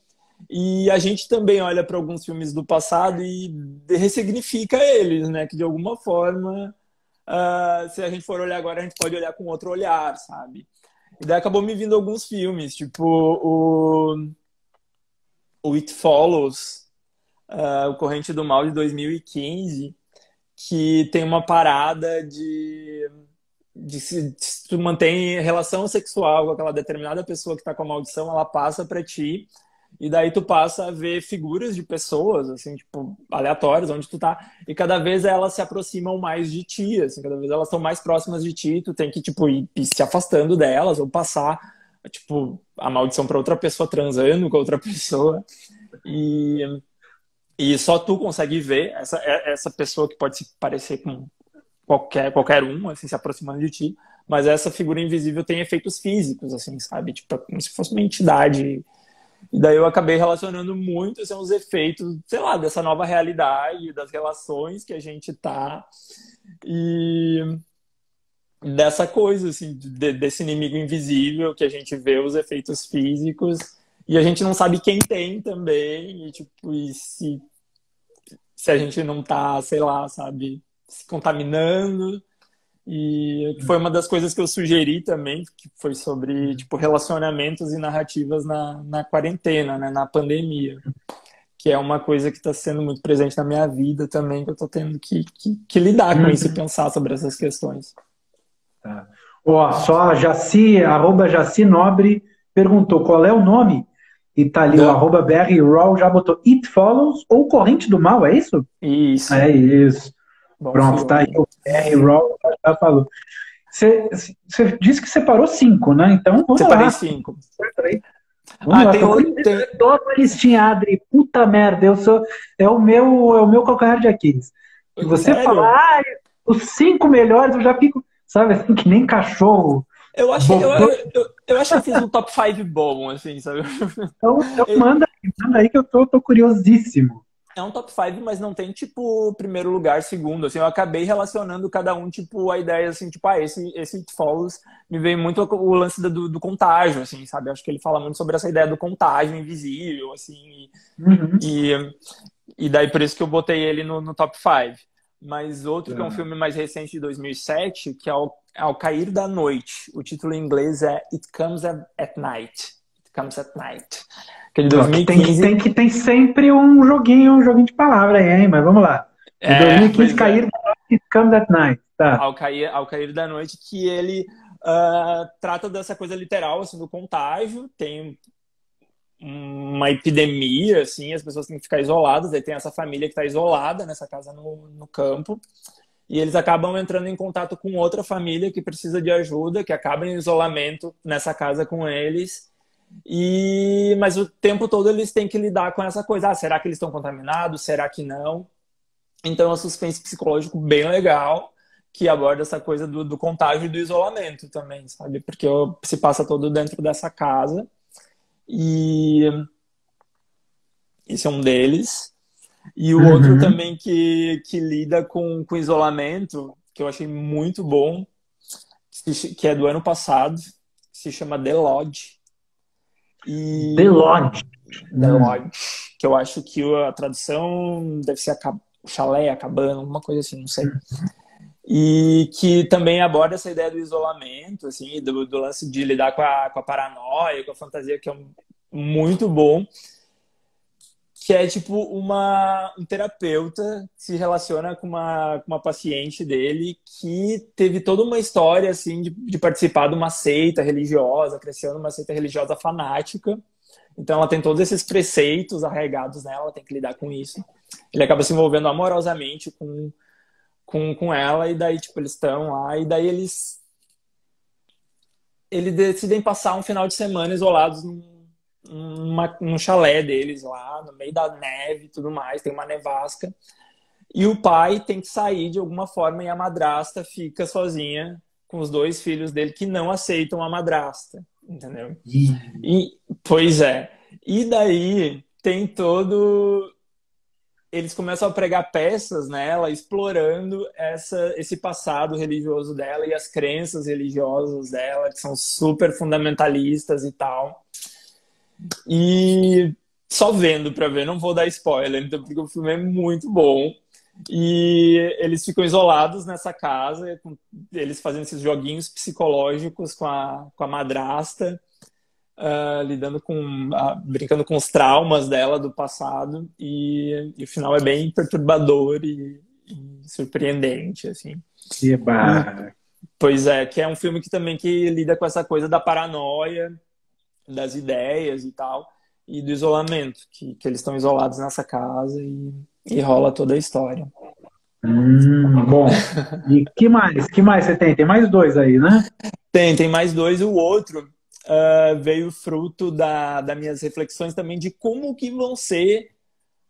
E a gente também olha para alguns filmes do passado e ressignifica eles, né? Que de alguma forma, se a gente for olhar agora, a gente pode olhar com outro olhar, sabe? E daí acabou me vindo alguns filmes, tipo o It Follows, O Corrente do Mal de 2015, que tem uma parada de se tu mantém relação sexual com aquela determinada pessoa que tá com a maldição, ela passa para ti. E daí tu passa a ver figuras de pessoas, assim, tipo, aleatórias, onde tu tá. E cada vez elas se aproximam mais de ti, assim, cada vez elas estão mais próximas de ti. Tu tem que, tipo, ir se afastando delas ou passar, tipo, a maldição para outra pessoa transando com outra pessoa. E, e só tu consegue ver essa pessoa que pode se parecer com qualquer um, assim, se aproximando de ti. Mas essa figura invisível tem efeitos físicos, assim, sabe? Tipo, é como se fosse uma entidade. E daí eu acabei relacionando muito assim, os efeitos, sei lá, dessa nova realidade, das relações que a gente tá e dessa coisa, assim, desse inimigo invisível que a gente vê os efeitos físicos e a gente não sabe quem tem também e, tipo, se a gente não tá, sei lá, sabe, se contaminando. E foi uma das coisas que eu sugeri também, que foi sobre tipo, relacionamentos e narrativas na quarentena, né, na pandemia. Que é uma coisa que está sendo muito presente na minha vida também, que eu estou tendo que lidar com isso e pensar sobre essas questões. Tá. Ó, só a Jaci, arroba Jaci Nobre, perguntou qual é o nome? E tá ali o Da... arroba BR Raw, já botou It Follows ou Corrente do Mal, é isso? Isso. É isso. Bom Pronto, tá aí filme. o BR Raw, já falou. Você disse que separou 5, né? Então vamos Separei lá. 5. Vamos Ah, lá, tem tô outro. curioso. Tô a listinha, Adri. Puta merda, eu sou. É o meu calcanhar de Aquiles. Se você Sério? falar, os 5 melhores, eu já fico, sabe, assim, que nem cachorro. Eu acho, eu, Bocó. eu acho que eu fiz um top 5 bom, assim, sabe? Então manda aí que eu tô curiosíssimo. É um top 5, mas não tem, tipo, primeiro lugar, segundo. Assim, eu acabei relacionando cada um, tipo, a ideia, assim, tipo, esse It Follows me veio muito o lance do contágio, assim, sabe? Acho que ele fala muito sobre essa ideia do contágio invisível, assim, Uhum. e, e daí por isso que eu botei ele no top 5. Mas outro que é um filme mais recente de 2007, que é Ao Cair da Noite. O título em inglês é It Comes at Night. It Comes at Night. Que é de Ó, que tem, que 2015. tem, que tem sempre um joguinho de palavra aí, hein? Mas vamos lá. De É, 2015 pois é. cair It Comes that Night. Tá. Ao cair da noite, que ele trata dessa coisa literal, assim, do contágio. Tem uma epidemia, assim, as pessoas têm que ficar isoladas. Aí tem essa família que está isolada nessa casa no campo. E eles acabam entrando em contato com outra família que precisa de ajuda, que acaba em isolamento nessa casa com eles. Mas o tempo todo eles têm que lidar com essa coisa. Ah, será que eles estão contaminados? Será que não? Então é um suspense psicológico bem legal que aborda essa coisa do contágio e do isolamento também, sabe? Porque se passa todo dentro dessa casa e esse é um deles. E o outro Uhum. também que lida com isolamento, que eu achei muito bom, que é do ano passado, se chama The Lodge. The E Lodge. The Lodge, que eu acho que a tradução deve ser chalé, a cabana, alguma coisa assim, não sei. E que também aborda essa ideia do isolamento, assim, do lance de lidar com a paranoia, com a fantasia, que é muito bom. Que é tipo um terapeuta que se relaciona com uma paciente dele que teve toda uma história assim de participar de uma seita religiosa, cresceu numa seita religiosa fanática. Então ela tem todos esses preceitos arraigados nela, ela tem que lidar com isso. Ele acaba se envolvendo amorosamente com ela, e daí tipo, eles estão lá, e daí eles eles decidem passar um final de semana isolados num chalé deles lá, no meio da neve e tudo mais, tem uma nevasca. E o pai tem que sair de alguma forma e a madrasta fica sozinha com os dois filhos dele que não aceitam a madrasta, entendeu? E, pois é. E daí tem todo... Eles começam a pregar peças nela, explorando esse passado religioso dela e as crenças religiosas dela, que são super fundamentalistas e tal. E só vendo pra ver, não vou dar spoiler, então, porque o filme é muito bom. E eles ficam isolados nessa casa, eles fazendo esses joguinhos psicológicos com a madrasta, lidando brincando com os traumas dela do passado, e o final é bem perturbador e surpreendente, assim. Pois é, que é um filme que lida com essa coisa da paranoia, das ideias e tal, e do isolamento, que eles estão isolados nessa casa e rola toda a história. Bom. E que mais você tem? Tem mais dois aí, né? Tem mais dois. O outro veio fruto das minhas reflexões também de como que vão ser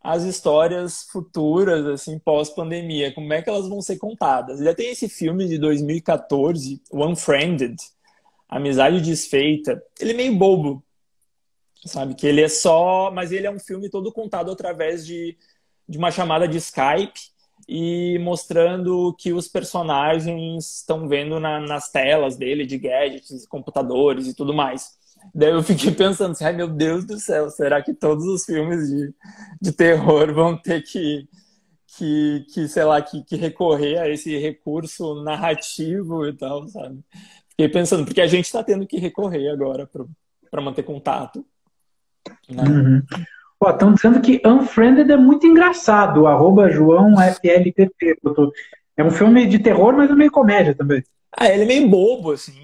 as histórias futuras, assim, pós-pandemia. Como é que elas vão ser contadas. Já tem esse filme de 2014, Unfriended, Amizade Desfeita. Ele é meio bobo, sabe? Que ele é só... Mas ele é um filme todo contado através de uma chamada de Skype e mostrando que os personagens estão vendo nas telas dele, de gadgets, computadores e tudo mais. Daí eu fiquei pensando assim, ai meu Deus do céu, será que todos os filmes de terror vão ter sei lá, que recorrer a esse recurso narrativo e tal, sabe? Fiquei pensando, porque a gente está tendo que recorrer agora para manter contato, né? Uhum. Estão dizendo que Unfriended é muito engraçado, @JoãoFLTP. É um filme de terror, mas é meio comédia também. Ele é meio bobo, assim.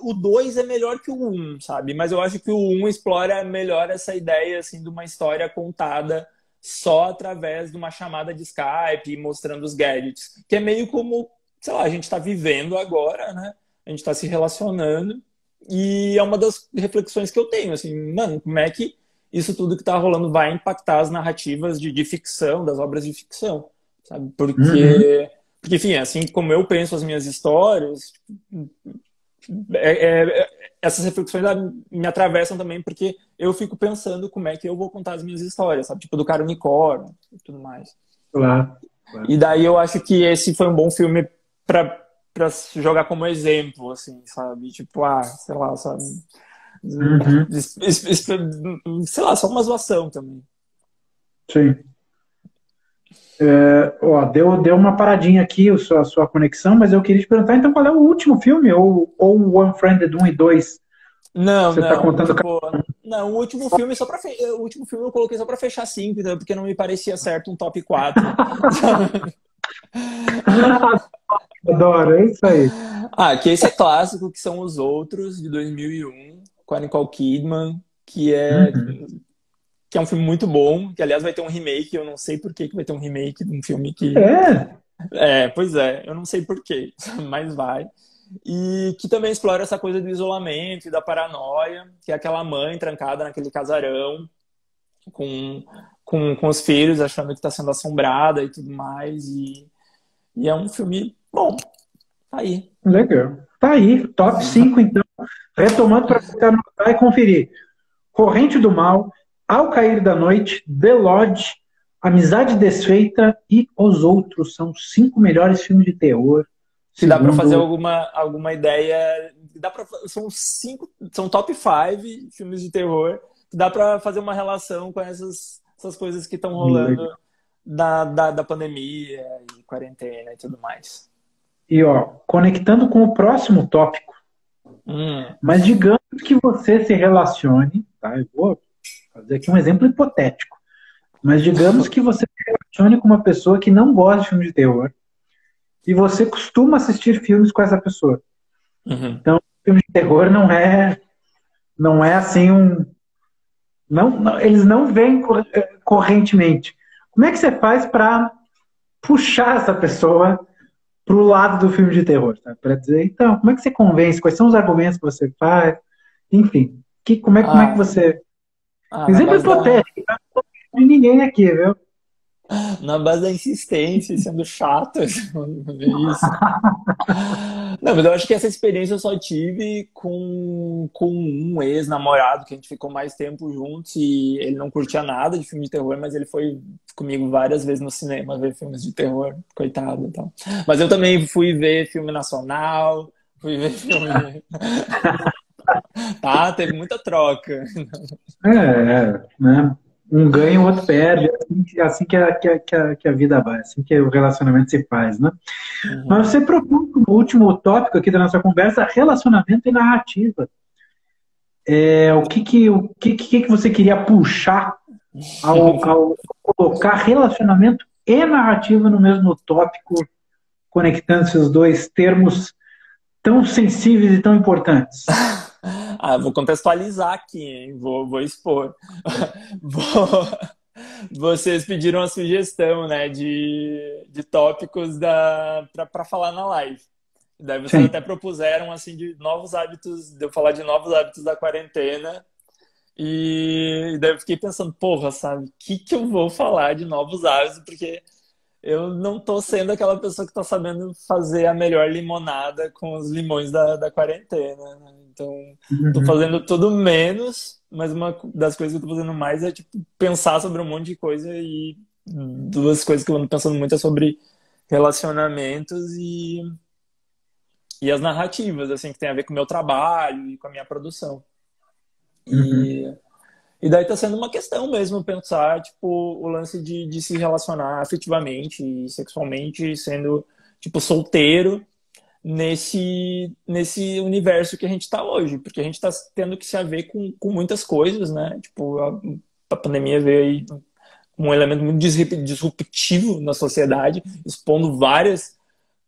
O 2 é melhor que o 1, sabe? Mas eu acho que o 1 explora melhor essa ideia, assim, de uma história contada só através de uma chamada de Skype, mostrando os gadgets. Que é meio como, sei lá, a gente está vivendo agora, né? A gente está se relacionando. E é uma das reflexões que eu tenho, assim, mano, como é que isso tudo que está rolando vai impactar as narrativas de ficção, das obras de ficção, sabe? Porque, enfim, assim como eu penso as minhas histórias, essas reflexões me atravessam também, porque eu fico pensando como é que eu vou contar as minhas histórias, sabe? Tipo do Cara Unicórnio e tudo mais. Claro. E daí eu acho que esse foi um bom filme para jogar como exemplo, assim, sabe? Tipo, sei lá, sabe? Sei lá, só uma zoação também. Sim. Deu uma paradinha aqui a sua conexão, mas eu queria te perguntar, então, qual é o último filme? Ou o Unfriended 1 e 2? Não, tá contando... não, o último filme o último filme eu coloquei só pra fechar 5, porque não me parecia certo um top 4. Adoro, é isso aí. Que esse é clássico, que são Os Outros, de 2001, com a Nicole Kidman, que é um filme muito bom, que aliás vai ter um remake, eu não sei por que vai ter um remake de um filme que... Pois é, eu não sei por quê, mas vai. E que também explora essa coisa do isolamento e da paranoia, que é aquela mãe trancada naquele casarão com os filhos, achando que está sendo assombrada e tudo mais, e é um filme bom. Tá aí. Legal. Tá aí, top 5, então. Retomando para você anotar e conferir. Corrente do Mal, Ao Cair da Noite, The Lodge, Amizade Desfeita e Os Outros. São 5 melhores filmes de terror. Se dá para fazer alguma ideia... São top 5 filmes de terror. Que dá para fazer uma relação com essas coisas que estão rolando da pandemia e quarentena e tudo mais. E, conectando com o próximo tópico, mas digamos que você se relacione, tá? Eu vou fazer aqui um exemplo hipotético, mas digamos que você se relacione com uma pessoa que não gosta de filme de terror e você costuma assistir filmes com essa pessoa. Então, filme de terror não é assim não, eles não vêm correntemente. Como é que você faz para puxar essa pessoa pro lado do filme de terror, sabe? Para dizer, então, como é que você convence? Quais são os argumentos que você faz? Enfim, como é que Ah, você... na Exemplo base da, hipotético, não de ninguém aqui, viu? na base da insistência, sendo chato, é isso. Não, mas eu acho que essa experiência eu só tive com um ex-namorado que a gente ficou mais tempo juntos e ele não curtia nada de filme de terror, mas ele foi comigo várias vezes no cinema ver filmes de terror, coitado, então. Mas eu também fui ver filme nacional, fui ver filme. Tá, teve muita troca. Né? Um ganha, o outro perde. É assim que a vida vai, assim que o relacionamento se faz, né? Mas Uhum. você propõe como último tópico aqui da nossa conversa relacionamento e narrativa. O que você queria puxar ao colocar relacionamento e narrativa no mesmo tópico, conectando esses dois termos tão sensíveis e tão importantes? Ah, vou contextualizar aqui, hein? Vou expor. Vou- Vocês pediram a sugestão, né, de tópicos para falar na live. Daí vocês Sim. até propuseram assim de novos hábitos, de eu falar de novos hábitos da quarentena. E daí eu fiquei pensando, porra, sabe, o que eu vou falar de novos hábitos? Porque eu não tô sendo aquela pessoa que tá sabendo fazer a melhor limonada com os limões da quarentena, né? Então, tô Uhum. fazendo tudo menos, mas uma das coisas que eu tô fazendo mais é, tipo, pensar sobre um monte de coisa e duas coisas que eu ando pensando muito é sobre relacionamentos e as narrativas, assim, que tem a ver com o meu trabalho e com a minha produção. Uhum. E e daí tá sendo uma questão mesmo pensar, tipo, o lance de se relacionar afetivamente e sexualmente, sendo, tipo, solteiro nesse universo que a gente tá hoje. Porque a gente tá tendo que se haver com muitas coisas, né? Tipo, a pandemia veio aí com um elemento muito disruptivo na sociedade, expondo várias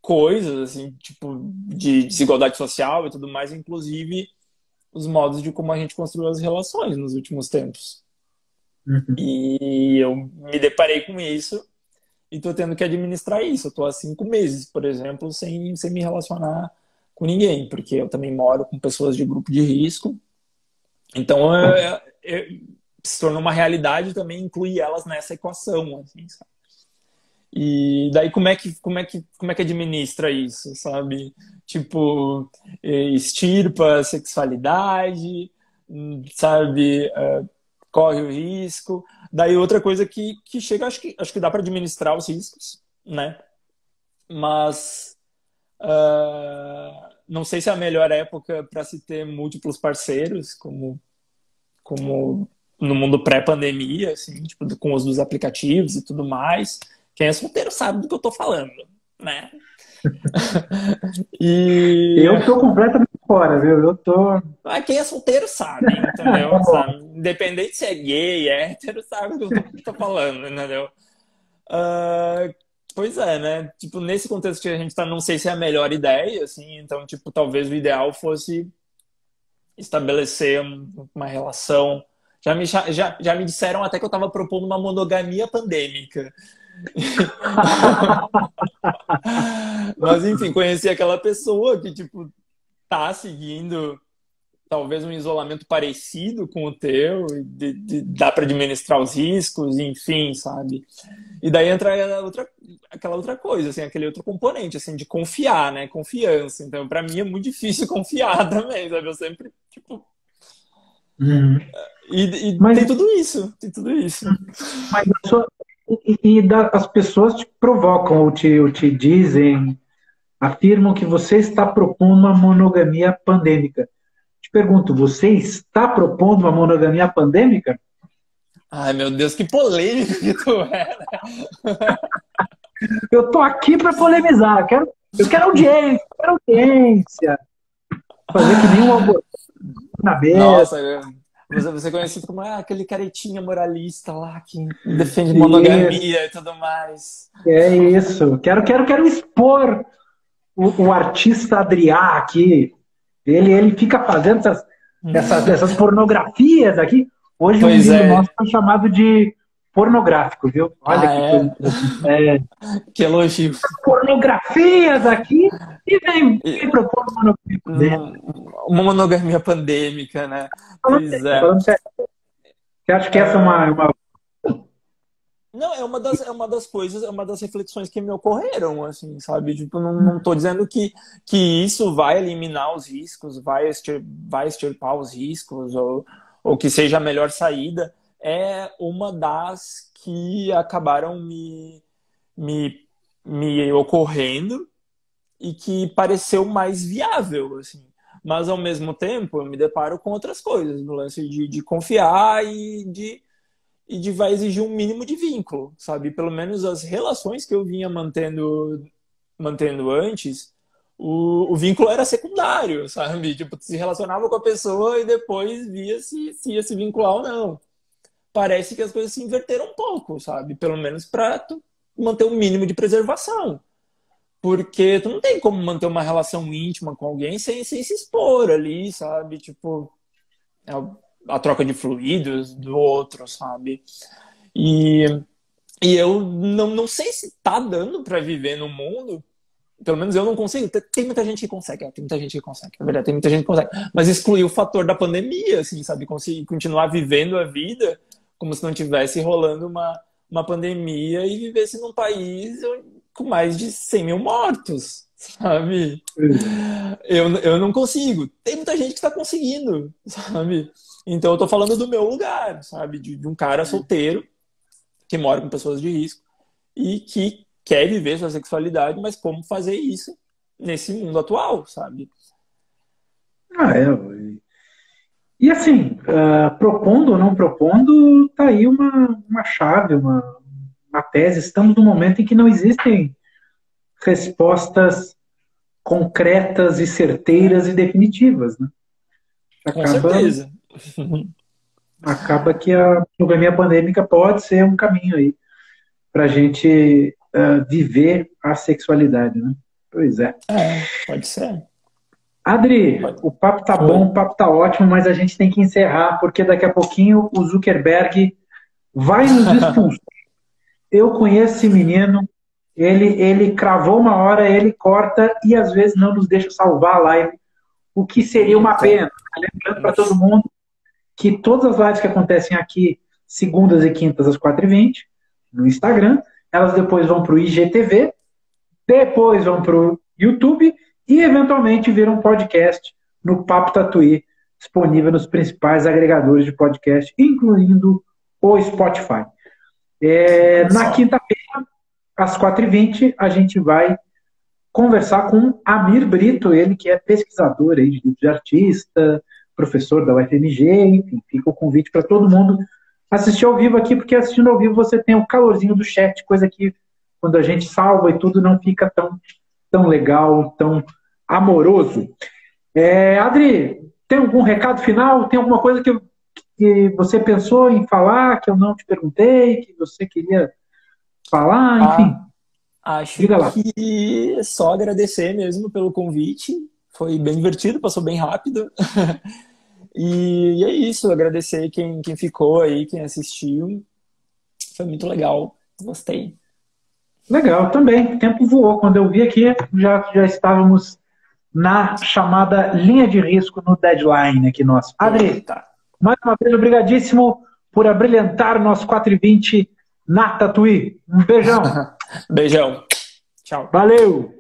coisas, assim, tipo, de desigualdade social e tudo mais, inclusive os modos de como a gente construiu as relações nos últimos tempos. Uhum. E eu me deparei com isso e tô tendo que administrar isso. Eu tô há 5 meses, por exemplo, sem me relacionar com ninguém, porque eu também moro com pessoas de grupo de risco. Então, se tornou uma realidade também incluir elas nessa equação, assim, sabe? E daí como é que administra isso, sabe? Tipo, extirpa a sexualidade, sabe? Corre o risco. Daí outra coisa que chega, acho que dá para administrar os riscos, né? Mas não sei se é a melhor época para se ter múltiplos parceiros, como no mundo pré-pandemia, assim, tipo, com os dos aplicativos e tudo mais. Quem é solteiro sabe do que eu tô falando, né? E Eu tô completamente fora, viu? Eu tô. quem é solteiro sabe, Tá entendeu? bom. Sabe? Independente se é gay, é hétero, sabe do que eu tô falando, entendeu? Ah, pois é, né? Tipo, nesse contexto que a gente tá, não sei se é a melhor ideia, assim, então, tipo, talvez o ideal fosse estabelecer uma relação. Já me disseram até que eu tava propondo uma monogamia pandêmica. Mas, enfim, conheci aquela pessoa que, tipo, tá seguindo talvez um isolamento parecido com o teu, e dá para administrar os riscos, enfim, sabe? E daí entra aquela outra coisa, assim, aquele outro componente, assim, de confiar, né? Confiança. Então, para mim é muito difícil confiar também, sabe? Eu sempre, tipo. Uhum. E Mas, tem tudo isso, tem tudo isso. mas as pessoas te provocam ou te dizem, afirmam que você está propondo uma monogamia pandêmica. Te pergunto, você está propondo uma monogamia pandêmica? Ai, meu Deus, que polêmico que tu é, né? Eu tô aqui para polemizar. Eu quero audiência, eu quero audiência. Fazer que nem um algoritmo na mesa. Nossa, você é conhecido como aquele caretinha moralista lá que defende Isso, monogamia e tudo mais. é isso. Quero expor o artista Adriá aqui. Ele fica fazendo essas pornografias aqui. Hoje um Pois livro nosso é. foi chamado de pornográfico, viu? Olha que coisa interessante. Que elogio. Pornografias aqui e vem propor monografia pandêmica. Uma monogamia pandêmica, né? Falando sério. Você acha que essa é uma... Não, é uma das coisas, é uma das reflexões que me ocorreram, assim, sabe? Tipo, não tô dizendo que isso vai eliminar os riscos, vai extirpar os riscos, ou que seja a melhor saída. É uma das que acabaram me ocorrendo e que pareceu mais viável, assim. Mas, ao mesmo tempo, eu me deparo com outras coisas, no lance de confiar e de vai exigir um mínimo de vínculo, sabe? Pelo menos as relações que eu vinha mantendo antes, o vínculo era secundário, sabe? Tipo, tu se relacionava com a pessoa e depois via se ia se vincular ou não. Parece que as coisas se inverteram um pouco, sabe? Pelo menos para tu manter um mínimo de preservação. Porque tu não tem como manter uma relação íntima com alguém sem se expor ali, sabe? Tipo, a troca de fluidos do outro, sabe? E eu não sei se tá dando para viver no mundo, pelo menos eu não consigo. Tem muita gente que consegue, tem muita gente que consegue, é verdade, tem muita gente que consegue. Mas excluir o fator da pandemia, assim, sabe? Conseguir continuar vivendo a vida como se não tivesse rolando uma pandemia e vivesse num país com mais de 100 mil mortos, sabe? Eu não consigo. Tem muita gente que está conseguindo, sabe? Então eu tô falando do meu lugar, sabe? De um cara solteiro que mora com pessoas de risco e que quer viver sua sexualidade, mas como fazer isso nesse mundo atual, sabe? E assim, propondo ou não propondo, tá aí uma chave, uma tese. Estamos num momento em que não existem respostas concretas e certeiras e definitivas, né? Com certeza. Acaba que a monogamia pandêmica pode ser um caminho aí para a gente viver a sexualidade, né? Pois é. Pode ser. Adri, o papo tá bom, o papo tá ótimo, mas a gente tem que encerrar, porque daqui a pouquinho o Zuckerberg vai nos expulsar. Eu conheço esse menino, ele cravou uma hora, ele corta e às vezes não nos deixa salvar a live, o que seria uma pena. Lembrando para todo mundo que todas as lives que acontecem aqui, segundas e quintas às 4h20, no Instagram, elas depois vão para o IGTV, depois vão para o YouTube e eventualmente viram podcast no Papo Tatuí, disponível nos principais agregadores de podcast, incluindo o Spotify. Na quinta-feira, às 4h20, a gente vai conversar com Amir Brito, ele que é pesquisador aí de artista, professor da UFMG, enfim, fica o convite para todo mundo assistir ao vivo aqui, porque assistindo ao vivo você tem o calorzinho do chat, coisa que quando a gente salva e tudo não fica tão legal, tão amoroso. Adri, tem algum recado final? Tem alguma coisa que você pensou em falar, que eu não te perguntei, que você queria falar, enfim? Acho que é só agradecer mesmo pelo convite. Foi bem divertido, passou bem rápido. E é isso, agradecer quem ficou aí, quem assistiu. Foi muito legal, gostei. Legal, também. O tempo voou. Quando eu vi aqui, já estávamos na chamada linha de risco no deadline aqui nosso. Adri, mais uma vez, obrigadíssimo por abrilhantar o nosso 4h20 na Tatuí. Um beijão. Beijão. Tchau. Valeu.